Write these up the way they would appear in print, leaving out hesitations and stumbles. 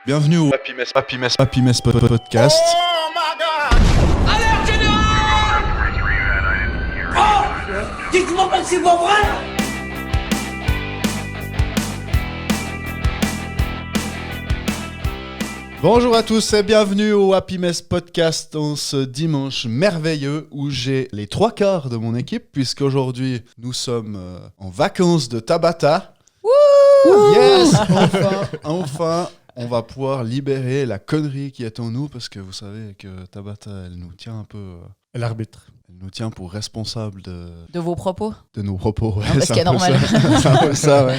Bienvenue au Happy Mess Podcast. Oh my God! Alerte générale! Oh! Dites-moi pas que c'est pas vrai! Bonjour à tous et bienvenue au Happy Mess Podcast en ce dimanche merveilleux où j'ai les 3/4 de mon équipe puisqu'aujourd'hui nous sommes en vacances de Tabata. Wouh! Yes! Enfin, on va pouvoir libérer la connerie qui est en nous parce que vous savez que Tabata, elle nous tient un peu... L'arbitre. Elle nous tient pour responsable De vos propos. de nos propos. Ouais, Parce qu'il est normal. C'est un peu ça, ouais.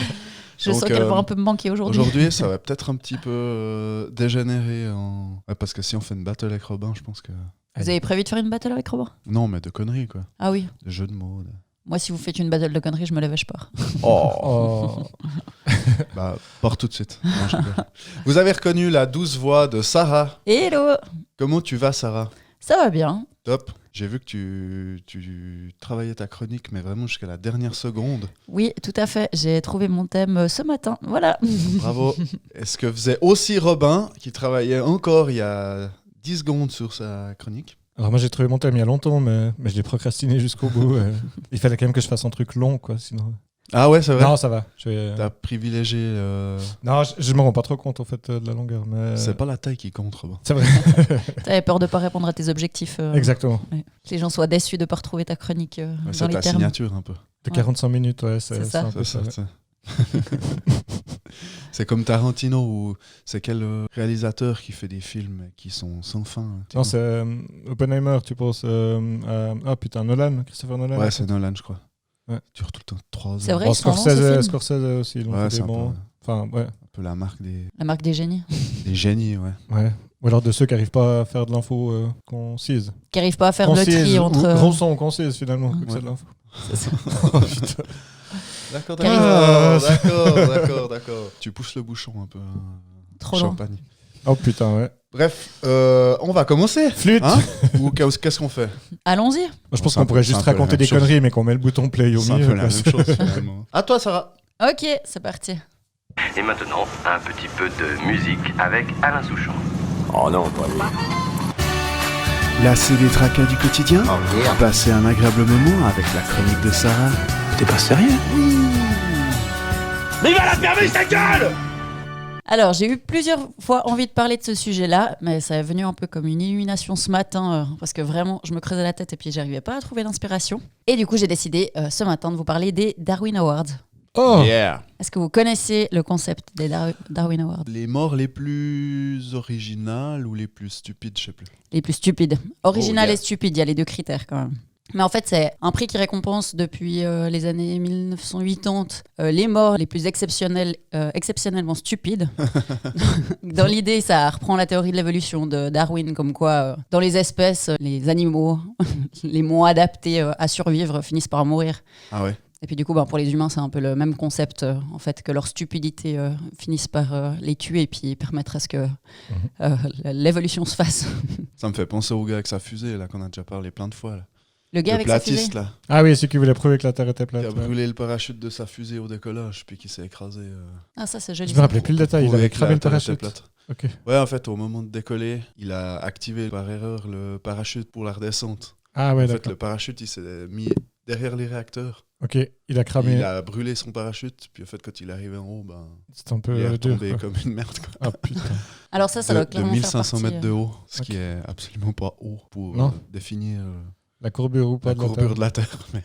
Je Donc, sens qu'elle va un peu me manquer aujourd'hui. Aujourd'hui, ça va peut-être un petit peu dégénérer en... Ouais, parce que si on fait une battle avec Robin, je pense que... Vous avez prévu de faire une battle avec Robin? Non, mais de conneries, quoi. Ah oui. De jeux de mots. Moi, si vous faites une battle de conneries, je me lève et je pars. Oh. Bah, pars tout de suite. Non, je rigole. Vous avez reconnu la douce voix de Sarah. Hello! Comment tu vas, Sarah? Ça va bien. Top. J'ai vu que tu travaillais ta chronique, mais vraiment jusqu'à la dernière seconde. Oui, tout à fait. J'ai trouvé mon thème ce matin. Voilà. Bravo. Est-ce que faisait aussi Robin, qui travaillait encore il y a 10 secondes sur sa chronique? Alors moi j'ai trouvé mon thème il y a longtemps, mais je l'ai procrastiné jusqu'au bout. Il fallait quand même que je fasse un truc long, quoi, sinon... Ah ouais, c'est vrai? Non, ça va. T'as privilégié... Non, je me rends pas trop compte, en fait, de la longueur. Mais... C'est pas la taille qui compte, Robin. C'est vrai. T'avais peur de pas répondre à tes objectifs. Exactement. Ouais. Que les gens soient déçus de pas retrouver ta chronique Ouais, dans c'est les ta termes. signature, un peu. De 45 minutes, ouais, C'est c'est ça. un peu ça. C'est ça. C'est comme Tarantino, ou c'est quel réalisateur qui fait des films qui sont sans fin? Non, c'est Oppenheimer, tu penses ah putain, Nolan, Christopher Nolan. Ouais, c'est Nolan, je crois. Ouais. Dure tout le temps 3 heures. C'est vrai, Bon, ils sont longs, ces films. Scorsese aussi, ils ont Ouais, fait c'est des un bons... Enfin, ouais. peu la marque La marque des génies. des génies, ouais. Ouais. Ou alors de ceux qui n'arrivent pas à faire de l'info concise. Qui n'arrivent pas à faire le tri entre... Gros son concise, finalement, que Ouais. c'est de l'info. Oh, putain. D'accord, d'accord. Tu pousses le bouchon un peu. Trop long. Champagne. Oh putain, ouais. Bref, on va commencer. Flûte. Hein? Ou qu'est-ce qu'on fait? Allons-y. Moi, je Bon, pense c'est un qu'on peu- pourrait c'est un juste peu la raconter même des chose. conneries, mais qu'on met le bouton play au C'est un milieu. peu la quoi. même chose, finalement. À toi, Sarah. Ok, c'est parti. Et maintenant, un petit peu de musique avec Alain Souchon. Oh non, pas lui. Lassé des tracas du quotidien, passez un agréable moment avec la chronique de Sarah. T'es pas sérieux? Mais il va la fermer sa gueule! Alors, j'ai eu plusieurs fois envie de parler de ce sujet-là, mais ça est venu un peu comme une illumination ce matin, parce que vraiment, je me creusais la tête et puis j'arrivais pas à trouver l'inspiration. Et du coup, j'ai décidé ce matin de vous parler des Darwin Awards. Oh Yeah. Est-ce que vous connaissez le concept des Darwin Awards? Les morts les plus originales ou les plus stupides, je sais plus. Les plus stupides. Original Oh, yeah. et stupide, il y a les deux critères quand même. Mais en fait, c'est un prix qui récompense depuis les années 1980 les morts les plus exceptionnellement stupides. Dans l'idée, ça reprend la théorie de l'évolution de Darwin, comme quoi dans les espèces, les animaux les moins adaptés à survivre finissent par mourir. Ah ouais. Et puis du coup, pour les humains, c'est un peu le même concept, en fait, que leur stupidité finisse par les tuer et puis permettre à ce que l'évolution se fasse. Ça me fait penser au gars avec sa fusée, là, qu'on a déjà parlé plein de fois. Là. Le gars Le avec sa fusée. platiste, là, Ah oui, c'est qui voulait prouver que la Terre était qui plate. a ouais. brûlé le parachute de sa fusée au décollage, puis qui s'est écrasé. Ah, ça, c'est joli. Je me rappelais plus le détail, il Prouver avait que cramé la le Terre était parachute. plate. Ok. Ouais, en fait, au moment de décoller, il a activé par erreur le parachute pour la redescente. Ah ouais, En fait, d'accord. le parachute, il s'est mis derrière les réacteurs. Ok, il a cramé. Il a brûlé son parachute, puis en fait, quand il est arrivé en haut, C'est un peu il est dur. retombé quoi. comme une merde. Quoi. Ah putain. Alors ça doit De clairement 1500 faire mètres partie, de haut, ce Ok. qui est absolument pas haut pour Non. définir La courbure ou pas la de la courbure Terre. de la Terre. Mais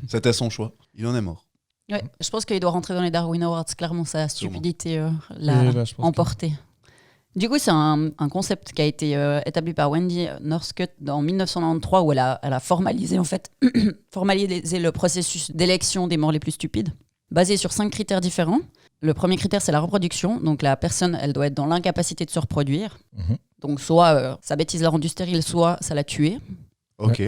c'était son choix. Il en est mort. Ouais, je pense qu'il doit rentrer dans les Darwin Awards. Clairement, sa stupidité l'a Oui, là, je pense emporté. Du coup, c'est un concept qui a été établi par Wendy Northcutt en 1993, où elle a formalisé, en fait, formalisé le processus d'élection des morts les plus stupides, basé sur 5 critères différents. Le premier critère, c'est la reproduction. Donc la personne, elle doit être dans l'incapacité de se reproduire. Mhm. Donc soit sa bêtise l'a rendue stérile, soit ça l'a tuée. Ok.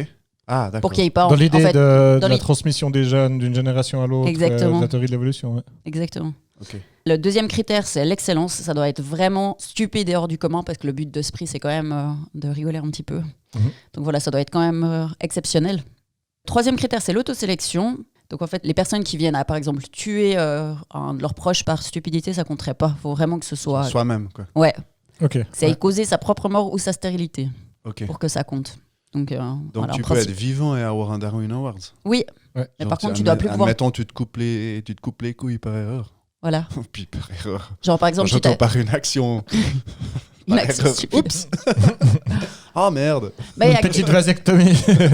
Ah, d'accord. Pour qu'il n'y ait pas... Dans l'idée en fait, de dans la les- transmission des gènes d'une génération à l'autre, Exactement. la théorie de l'évolution. Ouais. Exactement. Ok. Le deuxième critère, c'est l'excellence. Ça doit être vraiment stupide et hors du commun parce que le but de ce prix, c'est quand même de rigoler un petit peu. Mhm. Donc voilà, ça doit être quand même exceptionnel. Troisième critère, c'est l'autosélection. Donc en fait, les personnes qui viennent à, par exemple, tuer un de leurs proches par stupidité, ça compterait pas. Il faut vraiment que ce soit... Soi-même, quoi. Ouais, Ok. c'est Ouais. causer sa propre mort ou sa stérilité Ok. pour que ça compte. Donc voilà, Tu en peux principe. être vivant et avoir un Darwin Awards. Oui, Ouais. mais Genre, par contre, tu dois plus pouvoir... Admettons, tu te coupes les couilles par erreur. Voilà. Puis par erreur. Genre par exemple, tu J'entends t'as... par une action. Une par action erreur. stupide. Oups. Ah merde. Bah, il y Une a- petite vasectomie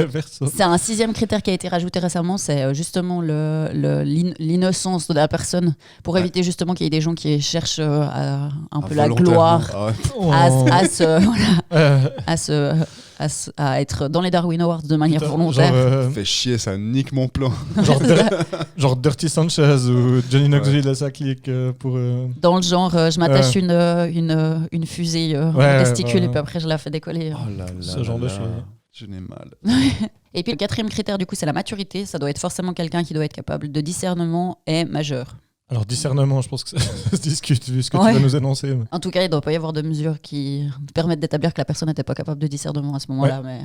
verso. C'est un 6e critère qui a été rajouté récemment, c'est justement l'innocence de la personne pour Ouais. éviter justement qu'il y ait des gens qui cherchent un peu la Involontairement. gloire Ah ouais. Oh. à être dans les Darwin Awards de manière Putain, volontaire. Fait chier, ça nique mon plan. Genre Dirty Sanchez ou Johnny Knoxville à sa clique pour. Dans le genre, je m'attache une fusée au Ouais, testicule ouais. et puis après je la fais décoller. Oh là là. Ce genre de là. choses. Je n'ai mal. Et puis le 4e critère du coup c'est la maturité. Ça doit être forcément quelqu'un qui doit être capable de discernement et majeur. Alors, discernement, je pense que ça se discute vu ce que Ouais. tu vas nous annoncer. Mais... En tout cas, il ne doit pas y avoir de mesures qui permettent d'établir que la personne n'était pas capable de discernement à ce moment-là. Mais...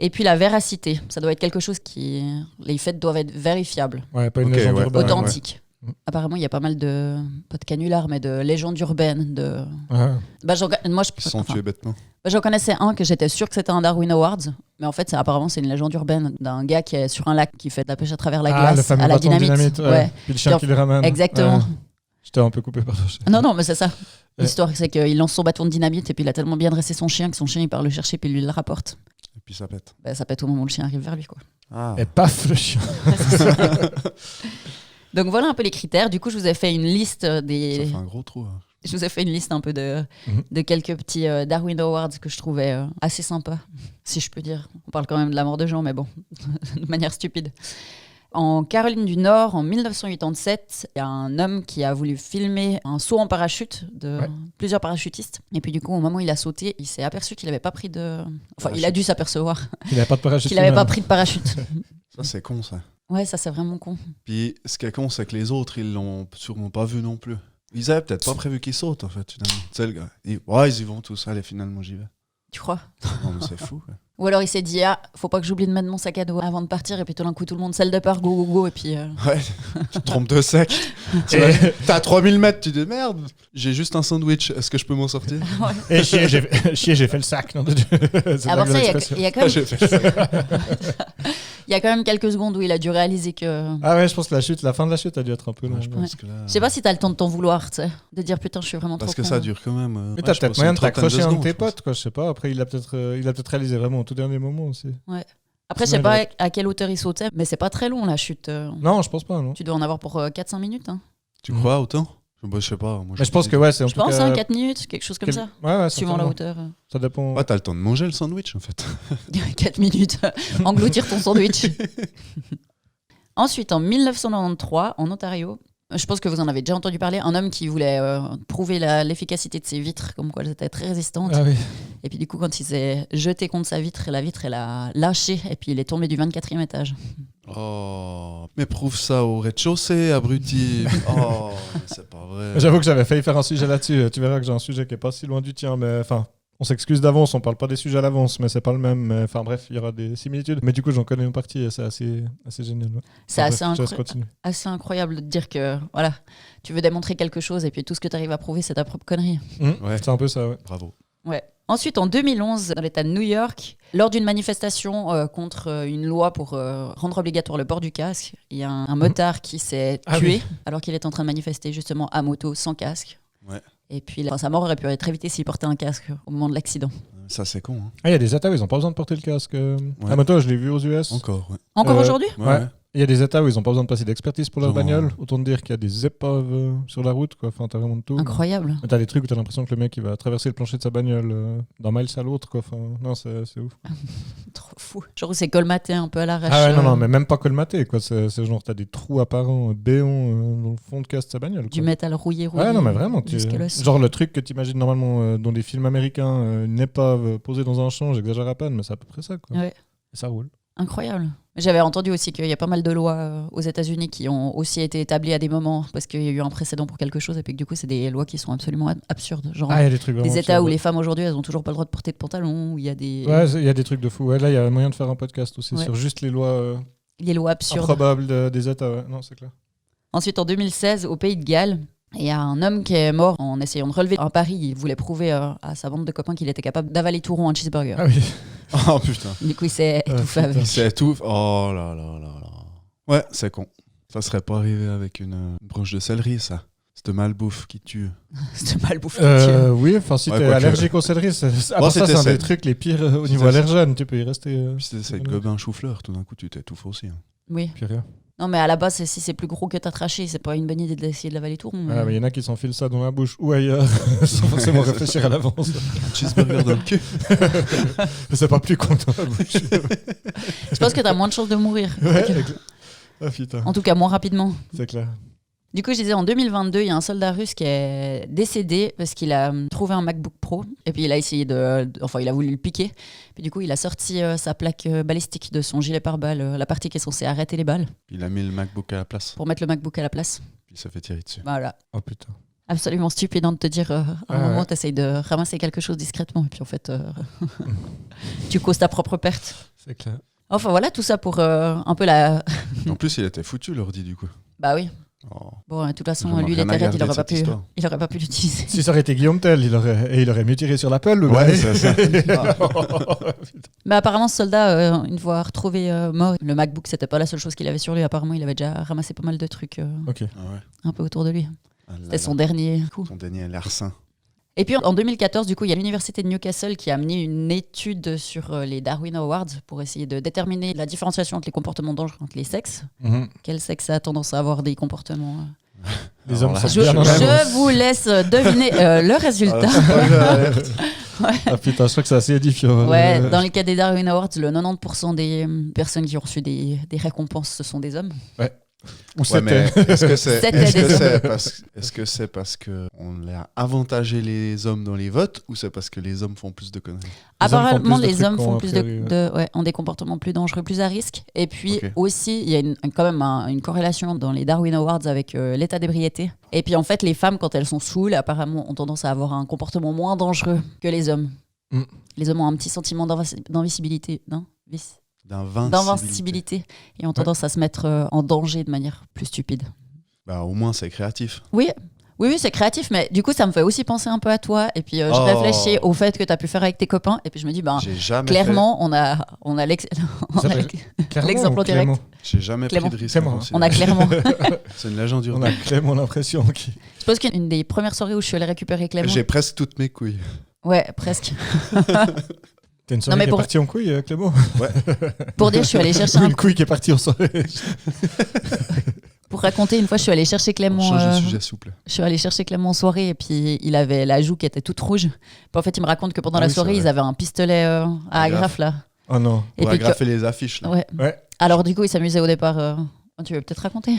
Et puis la véracité, ça doit être quelque chose qui... Les faits doivent être vérifiables, Ouais, pas une Ok, légende ouais. urbaine. authentiques. Ouais. Apparemment, il y a pas mal de... Pas de canulars, mais de légendes urbaines. De... Ouais. Bah, moi, Ils se sont tués bêtement. j'en connaissais un que j'étais sûr que c'était un Darwin Awards. Mais en fait, apparemment, c'est une légende urbaine d'un gars qui est sur un lac qui fait de la pêche à travers la Ah, glace le fameux à la bâton de dynamite. ouais. Puis le chien qui le ramène. Exactement. Ouais. J'étais un peu coupé par le chien. Non, non, mais c'est ça. Ouais. L'histoire, c'est qu'il lance son bâton de dynamite et puis il a tellement bien dressé son chien que son chien, il part le chercher puis il lui le rapporte. Et puis ça pète. Bah, ça pète au moment où le chien arrive vers lui, quoi. Ah. Et paf, le chien. Donc voilà un peu les critères. Du coup, je vous ai fait une liste Ça des... fait un gros trou. Hein. Je vous ai fait une liste un peu de Mhm. quelques petits Darwin Awards que je trouvais assez sympas, si je peux dire. On parle quand même de la mort de gens, mais bon, de manière stupide. En Caroline du Nord, en 1987, il y a un homme qui a voulu filmer un saut en parachute de plusieurs parachutistes. Et puis du coup, au moment où il a sauté, il s'est aperçu qu'il n'avait pas pris de... Enfin, il a dû s'apercevoir Il n'avait pas de parachute. qu'il n'avait pas humain. pris de parachute. Ça, c'est con, ça. Ouais, ça c'est vraiment con. Puis ce qui est con, c'est que les autres, ils l'ont sûrement pas vu non plus. Ils avaient peut-être pas prévu qu'ils sautent, en fait, finalement. Tu sais, le gars. Ils y vont tous. Allez, finalement, j'y vais. Tu crois? Non, mais c'est fou. Quoi. Ou alors il s'est dit, ah, faut pas que j'oublie de mettre mon sac à dos avant de partir. Et puis tout d'un coup, tout le monde salle de peur, go, go, go. Et puis... Ouais, tu te trompes de sac. T'as à 3000 mètres, tu dis merde, j'ai juste un sandwich, est-ce que je peux m'en sortir? Et chier, j'ai fait le sac. Non, c'est Avant de ça, l'expression. il y a quand Ah, même... j'ai fait ça. Il y a quand même quelques secondes où il a dû réaliser que... Ah ouais, je pense que la fin de la chute a dû être un peu Ouais, longue. je pense que là... Je sais pas si t'as le temps de t'en vouloir, tu sais. De dire putain, je suis vraiment Parce trop que con. ça dure quand même. Mais ouais, t'as je peut-être pense moyen une de trentaine t'accrocher un de secondes, tes je pense. potes, quoi. Je sais pas. Après, il a peut-être réalisé vraiment au tout dernier moment aussi. Après, je sais pas à quelle hauteur il sautait, mais c'est pas très long la chute. Non, je pense pas, non. Tu dois en avoir pour 4-5 minutes. Hein. Tu crois autant? Bah, je sais pas. Moi, Mais je pense que ouais, c'est en Je tout pense, cas... hein, 4 minutes, quelque chose comme ça. Ouais, Suivant la certainement. hauteur. Ça dépend. Ouais, t'as le temps de manger le sandwich en fait. 4 minutes. Engloutir ton sandwich. Ensuite, en 1993, en Ontario, je pense que vous en avez déjà entendu parler, un homme qui voulait prouver l'efficacité de ses vitres, comme quoi elles étaient très résistantes. Ah oui. Et puis du coup, quand il s'est jeté contre sa vitre, la vitre, elle a lâché et puis il est tombé du 24e étage. Oh, mais prouve ça au rez-de-chaussée, abruti. Oh, mais c'est pas vrai. J'avoue que j'avais failli faire un sujet là-dessus. Tu verras que j'ai un sujet qui est pas si loin du tien, mais enfin, on s'excuse d'avance, on parle pas des sujets à l'avance, mais c'est pas le même. Mais, enfin bref, il y aura des similitudes. Mais du coup, j'en connais une partie et c'est assez génial. Ouais. C'est Enfin, assez, bref, je laisse continuer. assez incroyable de te dire que voilà, tu veux démontrer quelque chose et puis tout ce que tu arrives à prouver, c'est ta propre connerie. Ouais. C'est un peu ça, ouais. Bravo. Ouais. Ensuite, en 2011, dans l'État de New York, lors d'une manifestation contre une loi pour rendre obligatoire le port du casque, il y a un motard qui s'est Ah tué oui. alors qu'il est en train de manifester justement à moto sans casque. Ouais. Et puis sa mort aurait pu être évitée s'il portait un casque au moment de l'accident. Ça, c'est con. Hein. Ah, il y a des états où ils ont pas besoin de porter le casque. La moto, je l'ai vu aux US. Encore, ouais. Encore Euh, aujourd'hui Ouais. Il y a des états où ils ont pas besoin de passer d'expertise pour leur Genre, bagnole. Autant te dire qu'il y a des épaves sur la route, quoi. Enfin, t'as vraiment de tout. Incroyable. Mais t'as des trucs où t'as l'impression que le mec il va traverser le plancher de sa bagnole d'un miles à l'autre, quoi. Enfin, non, c'est ouf. Trop fou. Genre où c'est colmaté un peu à l'arrache. Ah ouais, non, mais même pas colmaté, quoi. C'est genre, t'as des trous apparents, béants dans le fond de casse de sa bagnole. Du quoi. métal rouillé. Ouais, non, mais vraiment. jusqu'à l'os. Genre le truc que t'imagines normalement dans des films américains, une épave posée dans un champ, j'exagère à peine, mais c'est à peu près ça, quoi. Ouais. Et ça roule. Incroyable. J'avais entendu aussi qu'il y a pas mal de lois aux États-Unis qui ont aussi été établies à des moments parce qu'il y a eu un précédent pour quelque chose et puis que du coup, c'est des lois qui sont absolument absurdes. Genre Ah, il y a des trucs vraiment des États absurdes. où les femmes aujourd'hui, elles ont toujours pas le droit de porter de pantalon, où il y a des. Ouais, il y a des trucs de fou. Ouais, là, il y a moyen de faire un podcast aussi Ouais. sur juste les lois les lois absurdes. Improbable des États, ouais. Non, c'est clair. Ensuite, en 2016, au Pays de Galles, il y a un homme qui est mort en essayant de relever un pari. Il voulait prouver à sa bande de copains qu'il était capable d'avaler tout rond un cheeseburger. Ah oui. Oh putain. Du coup, il s'est étouffé putain. avec. C'est tout. Oh là là là là. Ouais, c'est con. Ça serait pas arrivé avec une branche de céleri, ça. Cette malbouffe qui tue. C'est mal bouffé. Oui, enfin, si Ouais, t'es quoique- allergique au céleri, ça, c'était c'est un ça. des trucs les pires au niveau C'était ça. allergène. Tu peux y rester. Puis c'est gobe un chou-fleur, tout d'un coup tu t'étouffes aussi. Hein. Oui. Puis rien. Non, mais à la base, si c'est plus gros que ta trachée, c'est pas une bonne idée d'essayer de l'avaler tout rond. Ah, mais il y en a qui s'enfilent ça dans la bouche ou ailleurs sans forcément réfléchir à l'avance. Un cheeseburger dans le cul. C'est pas plus con dans la bouche. Je pense que t'as moins de chances de mourir. Ouais, ah putain, En tout cas, moins rapidement. c'est clair. Du coup, je disais, en 2022, il y a un soldat russe qui est décédé parce qu'il a trouvé un MacBook Pro et puis il a essayé enfin, il a voulu le piquer. Puis du coup, il a sorti sa plaque balistique de son gilet pare-balles, la partie qui est censée arrêter les balles, Il a mis le MacBook à la place. pour mettre le MacBook à la place. Puis il s'est fait tirer dessus. Voilà. Oh putain. Absolument stupide de te dire, à un Ouais. moment, tu essayes de ramasser quelque chose discrètement et puis en fait, tu causes ta propre perte. C'est clair. Enfin voilà, tout ça pour un peu la... En plus, il était foutu l'ordi du coup. Bah oui. Oh. Bon, de toute façon, J'en ai lui, il rien à était raide, garder de cette histoire. il aurait pas pu l'utiliser. Si ça aurait été Guillaume Tell, il aurait mieux tiré sur l'Apple. le Ouais, gars. c'est ça. Mais apparemment, ce soldat, une fois retrouvé mort, le MacBook, c'était pas la seule chose qu'il avait sur lui. Apparemment, il avait déjà ramassé pas mal de trucs Ok. Ah ouais. un peu autour de lui. Ah là C'était là. son dernier coup. Son dernier larcin. Et puis en 2014, du coup, il y a l'université de Newcastle qui a mené une étude sur les Darwin Awards pour essayer de déterminer la différenciation entre les comportements dangereux entre les sexes. Mhm. Quel sexe a tendance à avoir des comportements Les Alors hommes là, sont Je, bien en avance. je vous laisse deviner le résultat. Ah putain, je crois que c'est assez édifiant. Ouais, dans le cas des Darwin Awards, le 90% des personnes qui ont reçu des récompenses, ce sont des hommes. Ou Ouais, mais c'était. est-ce que c'est C'était est-ce que des c'est parce que on a avantagé les hommes dans les votes ou c'est parce que les hommes font plus de conneries? Apparemment, plus de les trucs hommes qu'on font a plus priori, ont des comportements plus dangereux, plus à risque. Et puis Ok. aussi, il y a quand même une corrélation dans les Darwin Awards avec l'état d'ébriété. Et puis en fait, les femmes, quand elles sont saoules, apparemment, ont tendance à avoir un comportement moins dangereux que les hommes. Mm. Les hommes ont un petit sentiment d'invincibilité, d'invincibilité, et ont tendance à se mettre en danger de manière plus stupide. Bah au moins c'est créatif. Oui, c'est créatif, mais du coup, ça me fait aussi penser un peu à toi. Et puis, je Oh. réfléchis au fait que tu as pu faire avec tes copains. Et puis, je me dis, J'ai jamais clairement, on a s'appelle Clément l'exemple ou en direct. Clément j'ai jamais Clément. pris de risque. Clément, moi hein. aussi. On a clairement. C'est une légende On urbaine. a Clément l'impression qu'il. Je pense qu'une des premières soirées où je suis allée récupérer Clément. J'ai presque toutes mes couilles. Ouais, presque. T'as une soirée mais qui est pour- partie en couille, Clément. Pour dire, je suis allée chercher Ou un. une couille qui est partie en soirée. Pour raconter, une fois, je suis allée chercher On Clément. change de sujet s'il vous plaît. Je suis allée chercher Clément en soirée et puis il avait la joue qui était toute rouge. Puis en fait, il me raconte que pendant Ah la oui, soirée, c'est ils vrai. avaient un pistolet à agrafe là. Oh non. Et Pour puis que- agrafer les affiches là. Ouais. Ouais. Alors du coup, il s'amusait au départ. Tu veux peut-être raconter?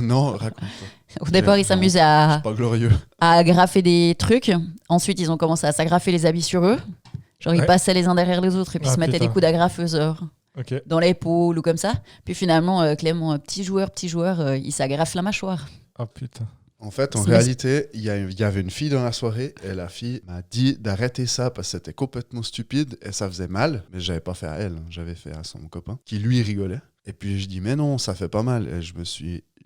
Non, raconte. Au départ, il Non. s'amusait à Pas glorieux. agrafer des trucs. Ensuite, ils ont commencé à s'agrafer les habits sur eux. Genre, ils Ouais. passaient les uns derrière les autres et puis Ah, se mettaient putain. des coups d'agrafeuse Ok. dans l'épaule ou comme ça. Puis finalement, Clément, petit joueur, il s'agrafe la mâchoire. Ah putain. En fait, en C'est réalité, il y avait une fille dans la soirée et la fille m'a dit d'arrêter ça parce que c'était complètement stupide et ça faisait mal. Mais j'avais pas fait à elle, j'avais fait à son copain qui lui rigolait. Et puis je dis mais non, ça fait pas mal. Et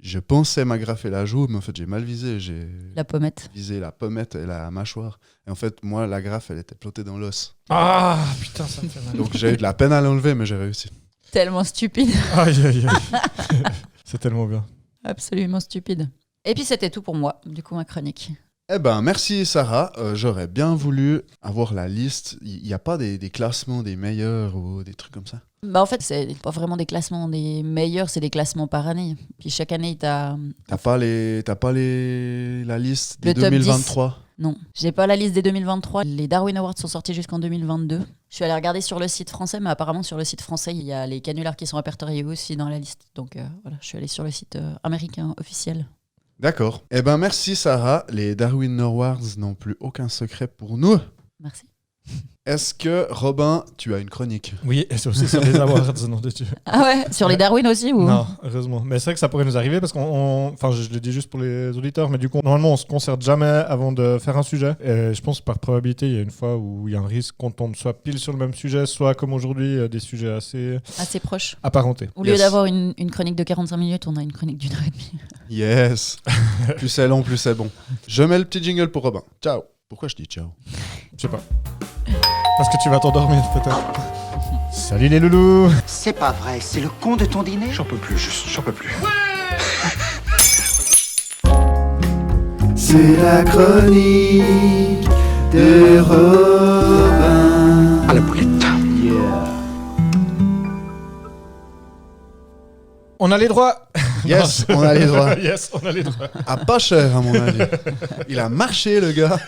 je pensais m'agrafer la joue, mais en fait j'ai mal visé. J'ai La pommette. visé la pommette et la mâchoire. Et en fait, moi, l'agrafe, elle était plantée dans l'os. Ah putain, ça me fait mal. Donc j'ai eu de la peine à l'enlever, mais j'ai réussi. Tellement stupide. Aïe aïe aïe. C'est tellement bien. Absolument stupide. Et puis c'était tout pour moi, du coup, ma chronique. Eh ben, merci Sarah. J'aurais bien voulu avoir la liste. Il n'y a pas des classements des meilleurs ou des trucs comme ça? Bah en fait, c'est pas vraiment des classements des meilleurs, c'est des classements par année. Puis chaque année, t'as... T'as pas la liste des Le top 2023? Non, j'ai pas la liste des 2023. Les Darwin Awards sont sortis jusqu'en 2022. Je suis allée regarder sur le site français, mais apparemment sur le site français, il y a les canulars qui sont répertoriés aussi dans la liste. Donc voilà, je suis allée sur le site américain officiel. D'accord. Eh ben, merci Sarah. Les Darwin Awards n'ont plus aucun secret pour nous. Merci. Est-ce que, Robin, tu as une chronique? Oui, et c'est aussi sur les awards, nom de Dieu. Ah ouais, sur les Darwin aussi ou... Non, heureusement. Mais c'est vrai que ça pourrait nous arriver parce enfin, je le dis juste pour les auditeurs, mais du coup, normalement, on se concerte jamais avant de faire un sujet. Et je pense que par probabilité, il y a une fois où il y a un risque qu'on tombe soit pile sur le même sujet, soit comme aujourd'hui, des sujets assez proches. apparentés. Au lieu d'avoir une chronique de 45 minutes, on a une chronique d'1 heure et demie. Yes. Plus c'est long, plus c'est bon. Je mets le petit jingle pour Robin. Ciao. Pourquoi je dis ciao? Je sais pas. Parce que tu vas t'endormir, peut-être. Salut les loulous! C'est pas vrai, c'est le con de ton dîner? J'en peux plus, j'en peux plus. C'est la chronique de Robin. À la boulette. Yeah. On a les droits! Yes, on a les droits. Yes, on a les droits. Ah, pas cher, à mon avis. Il a marché, le gars.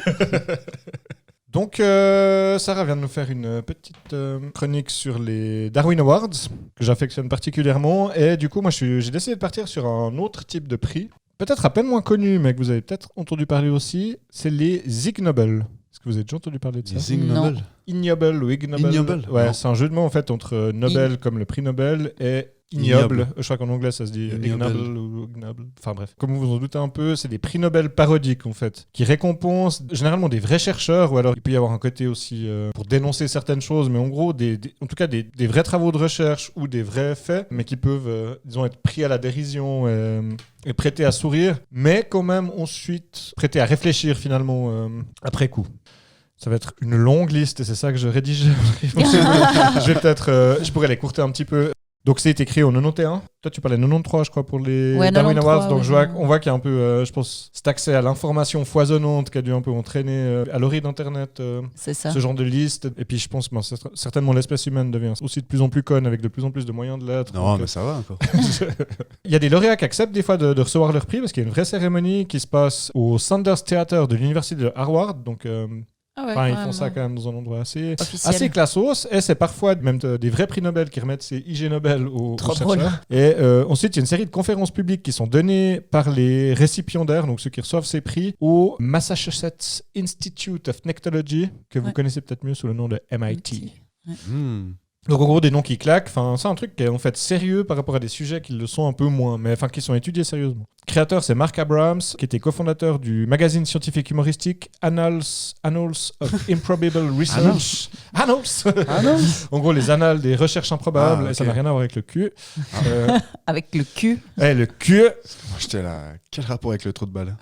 Donc, Sarah vient de nous faire une petite chronique sur les Darwin Awards, que j'affectionne particulièrement. Et du coup, moi, j'ai décidé de partir sur un autre type de prix, peut-être à peine moins connu, mais que vous avez peut-être entendu parler aussi. C'est les Ig Nobel. Est-ce que vous avez déjà entendu parler de ça? Les Ig Nobel. Ignoble ou Ig Nobel. Ignoble. Ouais, Non. c'est un jeu de mots en fait entre Nobel comme le prix Nobel et ignoble. Je crois qu'en anglais ça se dit ignoble ou ignoble. Enfin bref, comme vous vous en doutez un peu, c'est des prix Nobel parodiques en fait, qui récompensent généralement des vrais chercheurs, ou alors il peut y avoir un côté aussi pour dénoncer certaines choses, mais en gros en tout cas des vrais travaux de recherche ou des vrais faits, mais qui peuvent disons être pris à la dérision et prêtés à sourire, mais quand même ensuite prêtés à réfléchir finalement après coup. Ça va être une longue liste et c'est ça que je rédige. Je vais peut-être, je pourrais l'écourter un petit peu. Donc c'est écrit en 91. Toi tu parlais 93 je crois pour les Darwin Awards. Donc on voit qu'il y a un peu, je pense, cet accès à l'information foisonnante qui a dû un peu entraîner à l'origine d'Internet C'est ça. ce genre de liste. Et puis je pense certainement l'espèce humaine devient aussi de plus en plus conne avec de plus en plus de moyens de l'être. Non, Donc, mais ça va encore. il y a des lauréats qui acceptent des fois de recevoir leur prix parce qu'il y a une vraie cérémonie qui se passe au Sanders Theater de l'université de Harvard. Donc Ah ouais, enfin, ils quand font même. ça quand même dans un endroit assez Officiel. classos. Et c'est parfois même des vrais prix Nobel qui remettent ces IG Nobel aux Trop chercheurs. drôle. Et ensuite, il y a une série de conférences publiques qui sont données par les récipiendaires, donc ceux qui reçoivent ces prix, au Massachusetts Institute of Technology, que vous connaissez peut-être mieux sous le nom de MIT. Donc en gros des noms qui claquent, enfin c'est un truc qui est en fait sérieux par rapport à des sujets qui le sont un peu moins, mais enfin qui sont étudiés sérieusement. Créateur c'est Mark Abrams, qui était cofondateur du magazine scientifique humoristique Annals of Improbable Research. Annals. En gros les annales des recherches improbables, Ah, et ça ok. n'a rien à voir avec le cul. Avec le cul. Le cul. Moi, j'étais là. Quel rapport avec le trou de balle?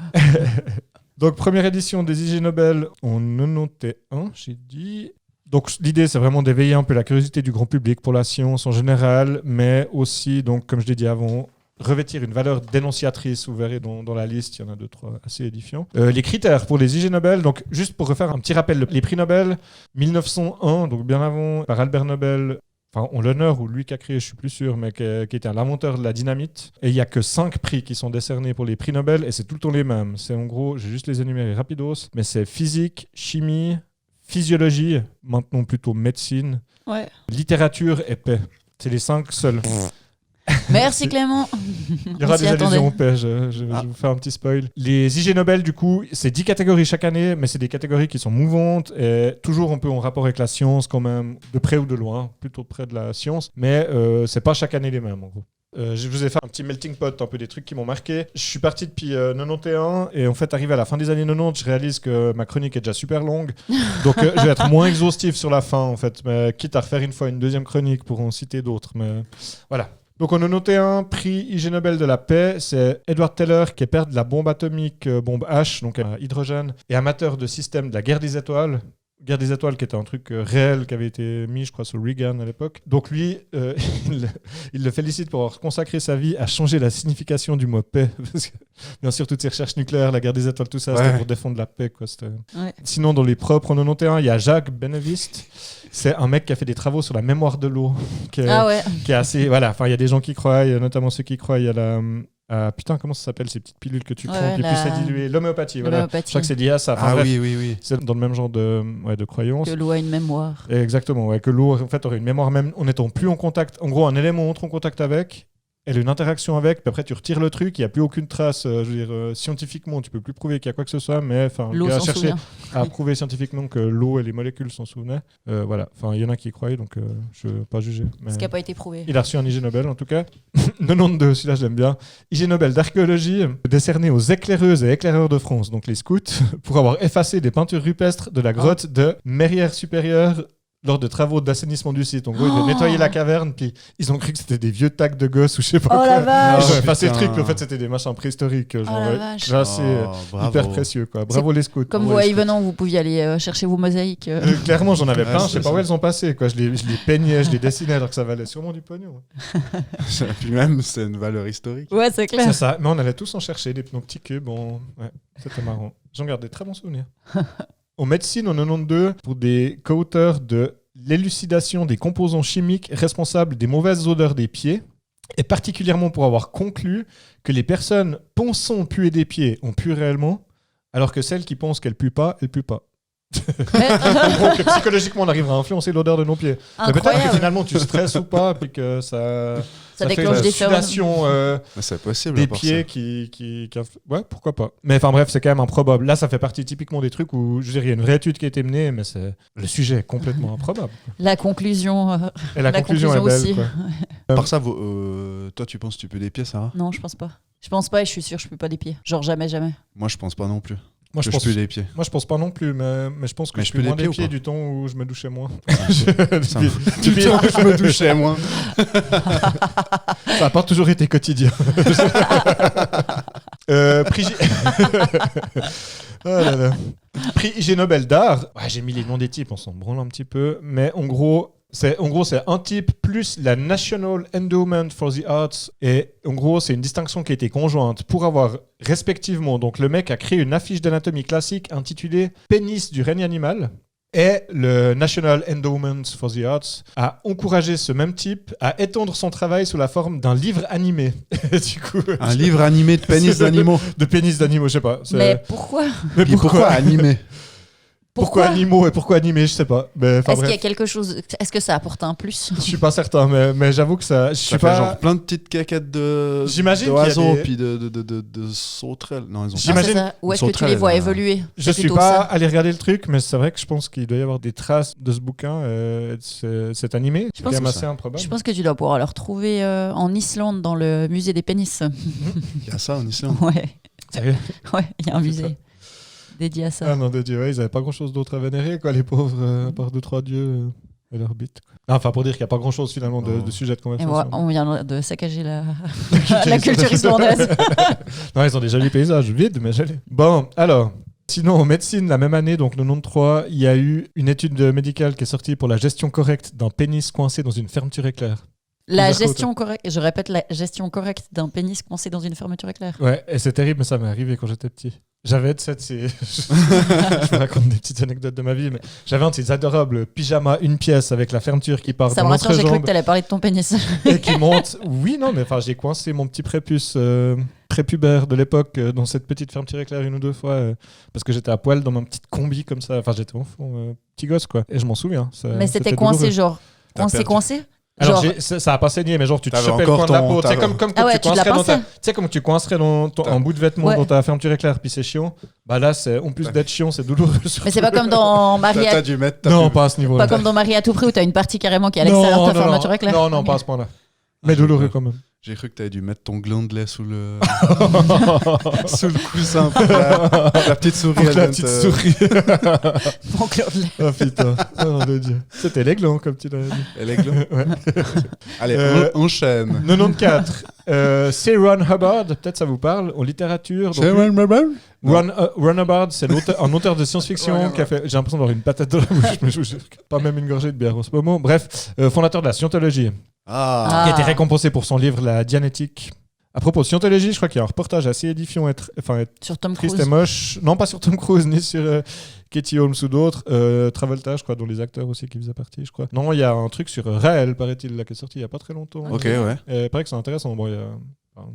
Donc première édition des IG Nobel en 91, j'ai dit. Donc l'idée c'est vraiment d'éveiller un peu la curiosité du grand public pour la science en général, mais aussi, donc comme je l'ai dit avant, revêtir une valeur dénonciatrice. Vous verrez dans la liste, il y en a 2-3 assez édifiants. Les critères pour les IG Nobel, donc juste pour refaire un petit rappel, les prix Nobel 1901, donc bien avant, par Albert Nobel, enfin on l'honneur ou lui qui a créé, je suis plus sûr, mais qui était l'inventeur de la dynamite. Et il n'y a que 5 prix qui sont décernés pour les prix Nobel et c'est tout le temps les mêmes. C'est en gros, je vais juste les énumérer rapidos, mais c'est physique, chimie, physiologie, maintenant plutôt médecine, littérature et paix. C'est les 5 seuls. Merci Clément. Il y aura des allusions au paix, je vais vous faire un petit spoil. Les IG Nobel, du coup, c'est 10 catégories chaque année, mais c'est des catégories qui sont mouvantes et toujours un peu en rapport avec la science quand même, de près ou de loin, plutôt près de la science, mais c'est pas chaque année les mêmes en gros. Je vous ai fait un petit melting pot, un peu des trucs qui m'ont marqué. Je suis parti depuis 91 et en fait, arrivé à la fin des années 90, je réalise que ma chronique est déjà super longue. Donc, je vais être moins exhaustif sur la fin en fait, mais quitte à refaire une fois une deuxième chronique pour en citer d'autres. Mais voilà. Donc en 91, prix IG Nobel de la paix, c'est Edward Teller qui est père de la bombe atomique, bombe H, donc à hydrogène, et amateur de système de la guerre des étoiles. Guerre des étoiles qui était un truc réel qui avait été mis, je crois, sur Reagan à l'époque. Donc lui, il le félicite pour avoir consacré sa vie à changer la signification du mot paix. Parce que, bien sûr, toutes ces recherches nucléaires, la guerre des étoiles, tout ça, c'était pour défendre la paix. Quoi. Sinon, dans les propres en 91, il y a Jacques Benevist. C'est un mec qui a fait des travaux sur la mémoire de l'eau. Qui est assez... Voilà, enfin, il y a des gens qui croient, notamment ceux qui croient, il y a la... putain, comment ça s'appelle ces petites pilules que tu prends, puis plus c'est dilué. L'homéopathie, voilà. Je crois que c'est lié à ça. Enfin, bref, oui. c'est dans le même genre de croyance. Que l'eau a une mémoire. Exactement, que l'eau en fait aurait une mémoire même en n'étant plus en contact. En gros, un élément entre en contact avec, elle a une interaction avec, puis après tu retires le truc, il n'y a plus aucune trace. Je veux dire, scientifiquement, tu peux plus prouver qu'il y a quoi que ce soit, mais enfin, l'eau s'en souvient. a prouvé scientifiquement que l'eau et les molécules s'en souvenaient. Voilà, enfin il y en a qui y croyaient, donc je ne veux pas juger. Mais... Ce qui n'a pas été prouvé. Il a reçu un IG Nobel en tout cas. 92, celui-là j'aime bien. IG Nobel d'archéologie décerné aux éclaireuses et éclaireurs de France, donc les scouts, pour avoir effacé des peintures rupestres de la grotte de Mérière-Supérieure lors de travaux d'assainissement du site. En gros, ils ont nettoyé la caverne, puis ils ont cru que c'était des vieux tacs de gosses ou je sais pas quoi. La vache. Ils ont effacé le truc, puis en fait c'était des machins préhistoriques, genre la vache. classés, bravo. hyper précieux. Quoi. Bravo les scouts. Comme vous, venant, vous pouviez aller chercher vos mosaïques. Clairement, j'en avais Ouais, plein, je c'est sais pas ça. où elles ont passé. Quoi. Je les peignais, je les dessinais, alors que ça valait sûrement du pognon. Puis même, c'est une valeur historique. Ouais, c'est clair. C'est ça, mais on allait tous en chercher, des petits cubes. Ouais, c'était marrant. J'en garde des très bons souvenirs. En médecine, en 92, pour des co-auteurs de l'élucidation des composants chimiques responsables des mauvaises odeurs des pieds, et particulièrement pour avoir conclu que les personnes pensant puer des pieds ont pu réellement, alors que celles qui pensent qu'elles puent pas, elles puent pas. En gros, que psychologiquement, on arrivera à influencer l'odeur de nos pieds. Mais peut-être que Incroyable. finalement, tu stresses ou pas, puis que ça Ça fait déclenche une des phéromones. sudation Mais c'est possible. des à part pieds ça. qui... Ouais, pourquoi pas. Mais enfin bref, c'est quand même improbable. Là, ça fait partie typiquement des trucs où, je veux dire, il y a une vraie étude qui a été menée, mais le sujet est complètement improbable. La conclusion. Et la conclusion est belle, aussi. quoi. À part ça, toi, tu penses que tu peux des pieds, Sarah? Non, je pense pas. Je pense pas et je suis sûre que je peux pas des pieds. Genre jamais, jamais. Moi, je pense pas non plus. Moi, je Que pense... peux des pieds. Moi, je pense pas non plus, mais je pense que Mais je je peux peux moins des des pieds ou pieds pas du temps où je me douchais moins. Ça Du Du temps que je me douchais, moi. Ça n'a pas toujours été quotidien. Prix Oh là là. Prix IG Nobel d'art. Ouais, j'ai mis les noms des types, on s'en branle un petit peu. Mais en gros, c'est un type plus la National Endowment for the Arts. Et en gros, c'est une distinction qui a été conjointe pour avoir respectivement. Donc le mec a créé une affiche d'anatomie classique intitulée Pénis du règne animal. Et le National Endowment for the Arts a encouragé ce même type à étendre son travail sous la forme d'un livre animé. Du coup, Un livre animé de pénis d'animaux. de pénis d'animaux, je sais pas. Mais pourquoi Mais Puis pourquoi animé? Pourquoi animaux et pourquoi animé, je sais pas. Mais, enfin, Est-ce qu'il y a bref, quelque chose. Est-ce que ça apporte un plus? je suis pas certain, mais j'avoue que ça. Je suis Ça fait pas. genre plein de petites caquettes de J'imagine qu'il y a d'oiseaux des- puis de sauterelles. Non, ils ont J'imagine- Ah, c'est ça. Ou est-ce que tu les vois évoluer? Je C'est suis plutôt pas ça. allé regarder le truc, mais c'est vrai que je pense qu'il doit y avoir des traces de ce bouquin, cet animé. C'est quand pense même que assez improbable. Je pense que tu dois pouvoir le retrouver en Islande dans le musée des pénis. Il y a ça en Islande. Ouais, Sérieux ouais, il y a un C'est musée dédié à ça. Ah non, de Dieu, ouais, ils avaient pas grand chose d'autre à vénérer, quoi, les pauvres, à part 2-3 dieux et leur bite. Quoi. Enfin, pour dire qu'il n'y a pas grand chose finalement de sujet de Et conversation. voilà, on vient de saccager la culture islandaise. Non, ils ont des jolis paysages, vides, mais jolis. Bon, alors. Sinon, en médecine, la même année, donc 93, il y a eu une étude médicale qui est sortie pour la gestion correcte d'un pénis coincé dans une fermeture éclair. La Plusieurs gestion correcte, je répète, la gestion correcte d'un pénis coincé dans une fermeture éclair. Ouais, et c'est terrible, mais ça m'est arrivé quand j'étais petit. J'avais je vous raconte des petites anecdotes de ma vie, mais j'avais un de ces adorables pyjamas une pièce avec la fermeture qui part Ça dans me rassure, j'ai cru que l'entrejambe t'allais parler de ton pénis. et qui monte. Oui, non, mais enfin, j'ai coincé mon petit prépuce prépubère de l'époque dans cette petite fermeture éclair une ou deux fois parce que j'étais à poil dans ma petite combi comme ça. Enfin, j'étais enfant, petit gosse quoi. Et je m'en souviens. Mais c'était coincé, douloureux. genre. T'as Coincé Alors, Genre- ça a pas saigné, mais genre tu te T'avais chopais le encore coin de la ton- peau. Tu sais, t'avais- comme Ah quand ouais, tu tu te l'as coincerais dans ta... pincé. Tu sais, comme tu coincerais un bout de vêtement Ouais. dans ta fermeture éclair, puis c'est chiant. Bah là, c'est en plus d'être chiant, c'est douloureux. Mais c'est pas comme dans Marie T'as à... dû mettre. Non, pas à ce niveau-là. pas comme dans Marie à tout prix où t'as une partie carrément qui est à l'extérieur de ta fermeture éclair. Non, pas à ce point-là. Mais douloureux quand même. J'ai cru que t'avais dû mettre ton gland de lait sous le sous le coussin. Pour la petite souris. Pour elle la vient petite te- souris. Mon Claude Lay. Oh putain. Oh nom de Dieu. C'était les glands, comme tu l'as dit. Elle est gland. Ouais. Allez, on enchaîne. 94. C'est Ron Hubbard, peut-être ça vous parle, en littérature. Donc, Ron Hubbard, c'est un auteur de science-fiction qui a fait. J'ai l'impression d'avoir une patate dans la bouche, mais je vous jure, pas même une gorgée de bière en ce moment. Bref, fondateur de la scientologie, Ah. qui a été récompensé pour son livre La Dianétique. À propos de scientologie, je crois qu'il y a un reportage assez édifiant, Sur Tom triste Cruise. et moche. Non, pas sur Tom Cruise, ni sur Katie Holmes ou d'autres. Travolta, je crois, dont les acteurs aussi qui faisaient partie, je crois. Non, il y a un truc sur Raël, paraît-il, là, qui est sorti il n'y a pas très longtemps. Ok, ouais. Et il paraît que c'est intéressant. Bon,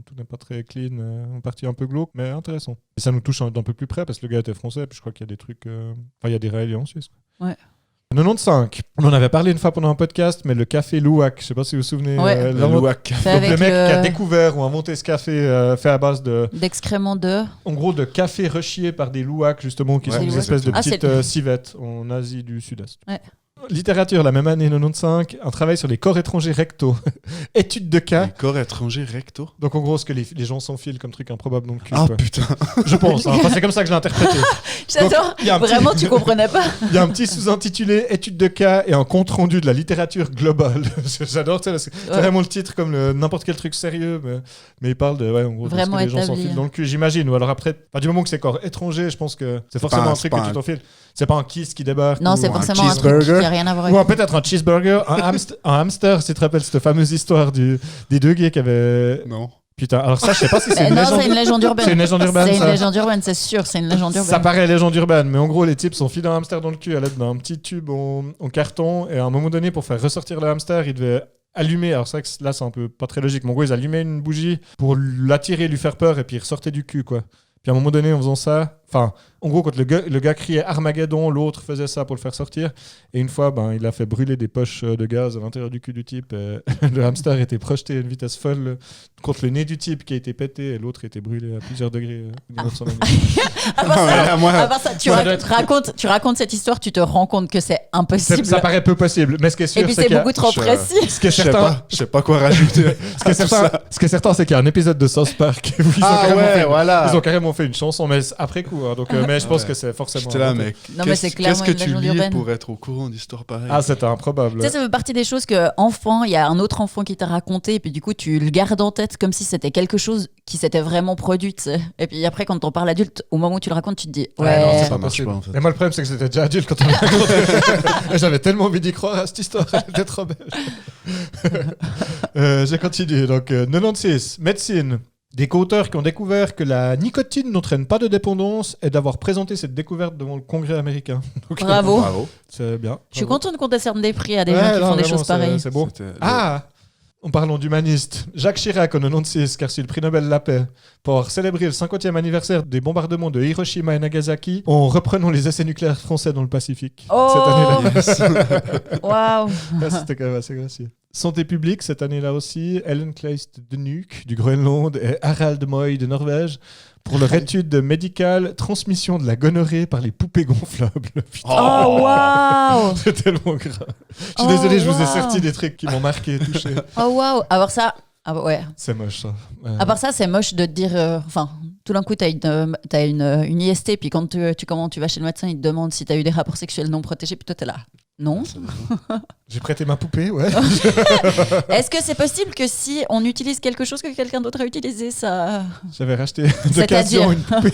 tout n'est pas très clean, en partie un peu glauque, mais intéressant. Et ça nous touche d'un peu plus près parce que le gars était français, puis je crois qu'il y a des trucs. Enfin, il y a des Raéliens en Suisse. Ouais. 95. On en avait parlé une fois pendant un podcast, mais le café Louac, je sais pas si vous vous souvenez. Ouais. Le Louac. Fait Donc le mec avec qui a découvert ou inventé ce café fait à base d'excréments de... en gros, de café rechié par des Louacs, justement, qui Ouais, sont des des espèces de Ah, petites c'est- civettes en Asie du Sud-Est. Ouais. Littérature, la même année, 95, un travail sur les corps étrangers rectaux. Étude de cas. Les corps étrangers recto. Donc, en gros, ce que les gens s'enfilent comme truc improbable dans le cul. Ah quoi. putain. Je pense. Hein. Enfin, c'est comme ça que je l'ai interprété. J'adore. il y a un petit- Vraiment, tu comprenais pas. Il y a un petit sous-intitulé Étude de cas et un compte-rendu de la littérature globale. J'adore, tu sais, c'est Ouais. vraiment le titre comme n'importe quel truc sérieux, mais il parle de, en gros, de ce Vraiment que les gens établi. s'enfilent dans le cul, j'imagine. Ou alors après, du moment que c'est corps étranger, je pense que c'est forcément pas un- un truc c'est que pas tu un- t'enfiles. C'est pas un kiss qui débarque. Non, ou c'est un forcément un truc cheeseburger. qui a rien à voir avec... Ou peut-être un cheeseburger, un hamster, si tu te rappelles cette fameuse histoire des deux gays qui avaient. Non. Putain, alors ça, je sais pas si c'est une non, légende. c'est une légende urbaine. C'est une légende urbaine, C'est une ça. légende urbaine, c'est sûr, c'est une légende urbaine. Ça paraît légende urbaine, mais en gros, les types sont filés un hamster dans le cul à l'aide d'un petit tube en carton, et à un moment donné, pour faire ressortir le hamster, ils devaient allumer. Alors, c'est vrai que là, c'est un peu pas très logique, mais en gros, ils allumaient une bougie pour l'attirer, lui faire peur, et puis ils ressortaient du cul, quoi. Puis à un moment donné, en faisant ça, enfin, en gros, quand le gars criait Armageddon, l'autre faisait ça pour le faire sortir. Et une fois, il a fait brûler des poches de gaz à l'intérieur du cul du type. Et le hamster était projeté à une vitesse folle contre le nez du type qui a été pété, et l'autre était brûlé à plusieurs degrés au niveau de son nez. À part ça, Moi- à part ça, tu racontes cette histoire, tu te rends compte que c'est impossible. Ça paraît peu possible, mais ce qui est sûr, Et puis c'est c'est qu'il y a- beaucoup trop Je- précis. ce qui est Je sais certain, pas. Je sais pas quoi rajouter. ce qui est certain, c'est qu'il y a un épisode de South Park où ils ont Ah carrément ouais, fait- voilà. Ils ont carrément fait une chanson, mais après coup. Hein, donc, mais je pense Ouais. que c'est forcément. J'étais là, inventé. mec. Non, mais c'est clairement Qu'est-ce une que tu légende lis urbaine. pour être au courant d'histoires pareilles? Ah, c'était improbable. Tu sais, ça fait partie des choses que, enfant, il y a un autre enfant qui t'a raconté, et puis du coup, tu le gardes en tête comme si c'était quelque chose qui s'était vraiment produit, tu sais. Et puis après, quand t'en parles adulte, au moment où tu le racontes, tu te dis, Ouais, non, ouais. c'est Ça pas marche possible. pas, en fait. Et moi, le problème, c'est que c'était déjà adulte quand on l'a raconté. Et j'avais tellement envie d'y croire à cette histoire. Elle était trop belle. J'ai continué. Donc, 96, médecine. Des co-auteurs qui ont découvert que la nicotine n'entraîne pas de dépendance et d'avoir présenté cette découverte devant le Congrès américain. Donc, Bravo. Bravo. c'est bien. Je suis Bravo. contente qu'on décerne des prix à des Ouais, gens qui non, font des vraiment, choses pareilles. C'est beau. C'était- Ah, en parlant d'humaniste, Jacques Chirac en 96 qui a reçu le prix Nobel de la paix pour célébrer le 50e anniversaire des bombardements de Hiroshima et Nagasaki en reprenant les essais nucléaires français dans le Pacifique. Oh. Cette année-là. Waouh. Ah, c'était quand même assez gracieux. Santé publique, cette année-là aussi, Ellen Kleist de Nuuk du Groenland et Harald Moy de Norvège pour leur étude médicale transmission de la gonorrhée par les poupées gonflables. Putain, Oh, waouh. c'est tellement grave. Je suis Oh, désolé, je vous ai wow. sorti des trucs qui m'ont marqué et touché. Oh, waouh. Alors ça, ah bah ouais. C'est moche, ça. À part ça, c'est moche de te dire. Enfin, tout d'un coup, t'as une IST, puis quand tu vas chez le médecin, il te demande si t'as eu des rapports sexuels non protégés, puis toi, t'es là. Non. J'ai prêté ma poupée, ouais. Est-ce que c'est possible que si on utilise quelque chose que quelqu'un d'autre a utilisé, ça. J'avais racheté C'est-à-dire d'occasion une poupée.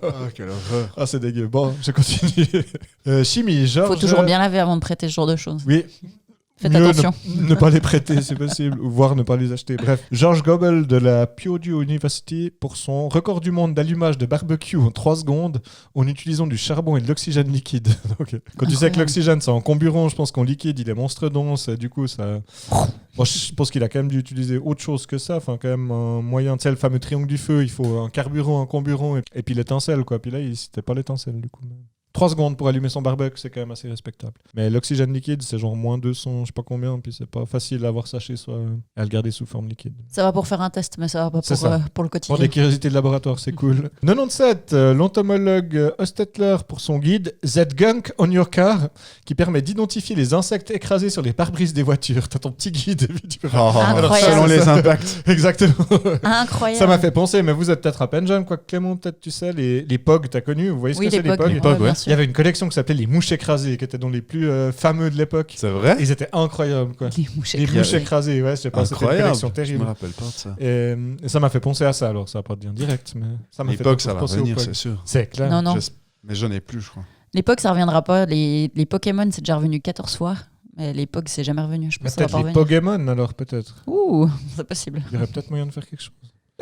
Ah, quelle horreur. Ah, c'est dégueu. Bon, je continue. Chimie, Georges. Faut toujours bien laver avant de prêter ce genre de choses. Oui. Faites Mieux attention. Ne pas les prêter, c'est possible, ou voire ne pas les acheter. Bref, George Goebel de la Purdue University pour son record du monde d'allumage de barbecue en 3 secondes en utilisant du charbon et de l'oxygène liquide. Donc, quand tu sais que l'oxygène, c'est en comburant, je pense qu'en liquide, il est monstre dense. Et du coup, ça. Bon, je pense qu'il a quand même dû utiliser autre chose que ça. Enfin, quand même, un moyen, tu sais, le fameux triangle du feu, il faut un carburant, un comburant et puis l'étincelle, quoi. Puis là, c'était pas l'étincelle, du coup. 3 secondes pour allumer son barbecue, c'est quand même assez respectable. Mais l'oxygène liquide, c'est genre moins 200, je sais pas combien, puis c'est pas facile d'avoir ça chez soi et à le garder sous forme liquide. Ça va pour faire un test, mais ça va pas C'est ça. pour le Pour quotidien. des curiosités de laboratoire, c'est cool. 97, l'entomologue Hostetler pour son guide That Gunk on Your Car, qui permet d'identifier les insectes écrasés sur les pare-brises des voitures. T'as ton petit guide, évidemment. Incroyable. Selon les impacts. Exactement. Incroyable. Ça m'a fait penser, mais vous êtes peut-être à peine jeune, quoi. Clément, peut-être tu sais, les POG, t'as connu, vous voyez ce Oui, que c'est les les POG. POG? Ouais, bien Il sûr. y avait une collection qui s'appelait les mouches écrasées, qui était dans les plus fameux de l'époque. C'est vrai? Ils étaient incroyables, quoi. Les mouches Les mouches écrasées, ouais, je sais pas, c'était une Incroyable. collection Je me terrible. rappelle pas de ça. Et ça m'a fait penser à ça, alors ça va pas te dire direct, mais ça m'a fait L'époque, ça va penser au revenir, POG. c'est sûr. C'est clair. Non, non. Mais j'en ai plus, je crois. L'époque, ça reviendra pas. Les Pokémon, c'est déjà revenu 14 fois. Mais l'époque, c'est jamais revenu. Je Mais pense que ça va peut-être pas les revenir. Pokémon, alors peut-être. Ouh, c'est possible. Il y aurait peut-être moyen de faire quelque chose.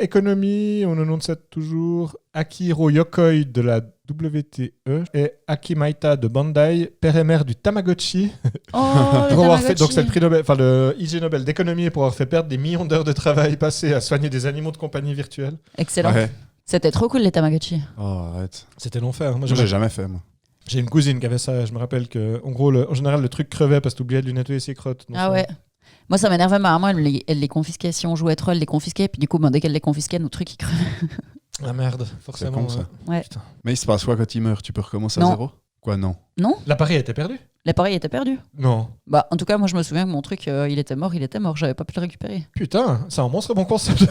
Économie, on 97 toujours. Akihiro Yokoi de la WTE et Akimaita de Bandai, père et mère du Tamagotchi. Oh, Pour le avoir fait, Tamagotchi. donc c'est le prix Nobel, enfin le IG Nobel d'économie pour avoir fait perdre des millions d'heures de travail passées à soigner des animaux de compagnie virtuelle. Excellent. Ouais. C'était trop cool, les Tamagotchi. Oh, arrête. C'était l'enfer. Moi, Moi, j'avais- j'ai jamais fait, moi. J'ai une cousine qui avait ça. Je me rappelle que, en gros, en général, le truc crevait parce que t'oubliais de lui nettoyer ses crottes. Ah ouais. Moi, ça m'énervait. Ma maman, elle les confisquait. Si on jouait à troll, elle les confisquait. Puis du coup, dès qu'elle les confisquait, nos trucs, ils crevaient. Ah merde, forcément. C'est con, ça. Ouais. Putain. Mais il se passe quoi quand il meurt? Tu peux recommencer à Non. zéro? Quoi, non? L'appareil était perdu? L'appareil était perdu. Non. Bah, en tout cas, moi, je me souviens que mon truc, il était mort. J'avais pas pu le récupérer. Putain, c'est un monstre bon concept.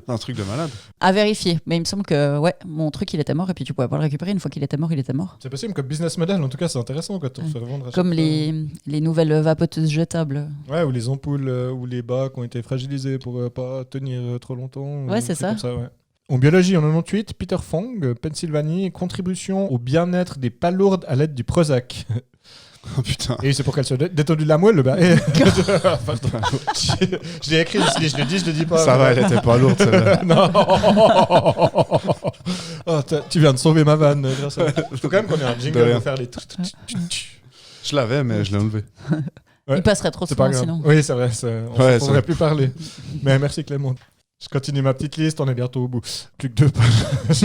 Un truc de malade. À vérifier. Mais il me semble que, ouais, mon truc, il était mort. Et puis, tu pouvais pas le récupérer. Une fois qu'il était mort, il était mort. C'est possible comme business model, en tout cas, c'est intéressant quand on se fait revendre à chaque Comme fois. les nouvelles vapoteuses jetables. Ouais, ou les ampoules ou les bacs ont été fragilisés pour pas tenir trop longtemps. Ouais, ou c'est des trucs ça. comme ouais. En biologie, en 98, Peter Fong, Pennsylvanie, contribution au bien-être des palourdes à l'aide du Prozac. Oh putain. Et c'est pour qu'elle se détendu de la moelle, le bas. Je l'ai écrit, je le dis, je le dis pas. Ça va, elle était pas lourde, celle-là. Non. Oh, tu viens de sauver ma vanne grâce à... Faut quand même qu'on ait un jingle rien. pour faire les... Je l'avais, mais je l'ai enlevé. Ouais. Il passerait trop C'est pas souvent grave. sinon. Oui, c'est vrai. On Ouais, ne c'est pourrait vrai. plus parler. Mais merci Clément. Je continue ma petite liste, on est bientôt au bout. Plus que 2 pages.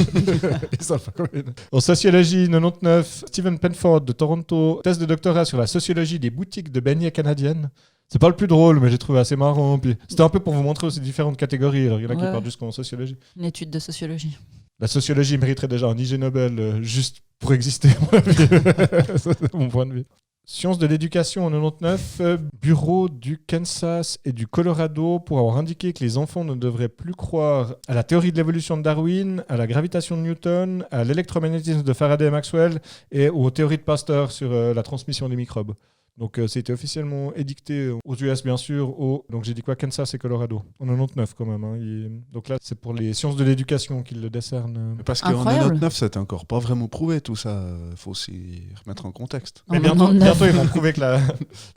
Et ça fait combien ? En sociologie, 99, Stephen Penford de Toronto, thèse de doctorat sur la sociologie des boutiques de beignets canadiennes. C'est pas le plus drôle, mais j'ai trouvé assez marrant. Puis c'était un peu pour vous montrer aussi différentes catégories. Alors, il y en a qui Ouais. parlent jusqu'en sociologie. Une étude de sociologie. La sociologie mériterait déjà un IG Nobel juste pour exister, à mon avis. Ça, c'est mon point de vue. Sciences de l'éducation en 99, bureau du Kansas et du Colorado pour avoir indiqué que les enfants ne devraient plus croire à la théorie de l'évolution de Darwin, à la gravitation de Newton, à l'électromagnétisme de Faraday et Maxwell et aux théories de Pasteur sur la transmission des microbes. Donc c'était officiellement édicté aux US bien sûr, donc j'ai dit quoi, Kansas et Colorado, en 99 quand même. Hein. Donc là c'est pour les sciences de l'éducation qu'ils le décernent. Parce qu'en Incroyable. 99, c'était encore pas vraiment prouvé tout ça. Faut aussi remettre en contexte. Mais En bientôt 99. ils vont prouver que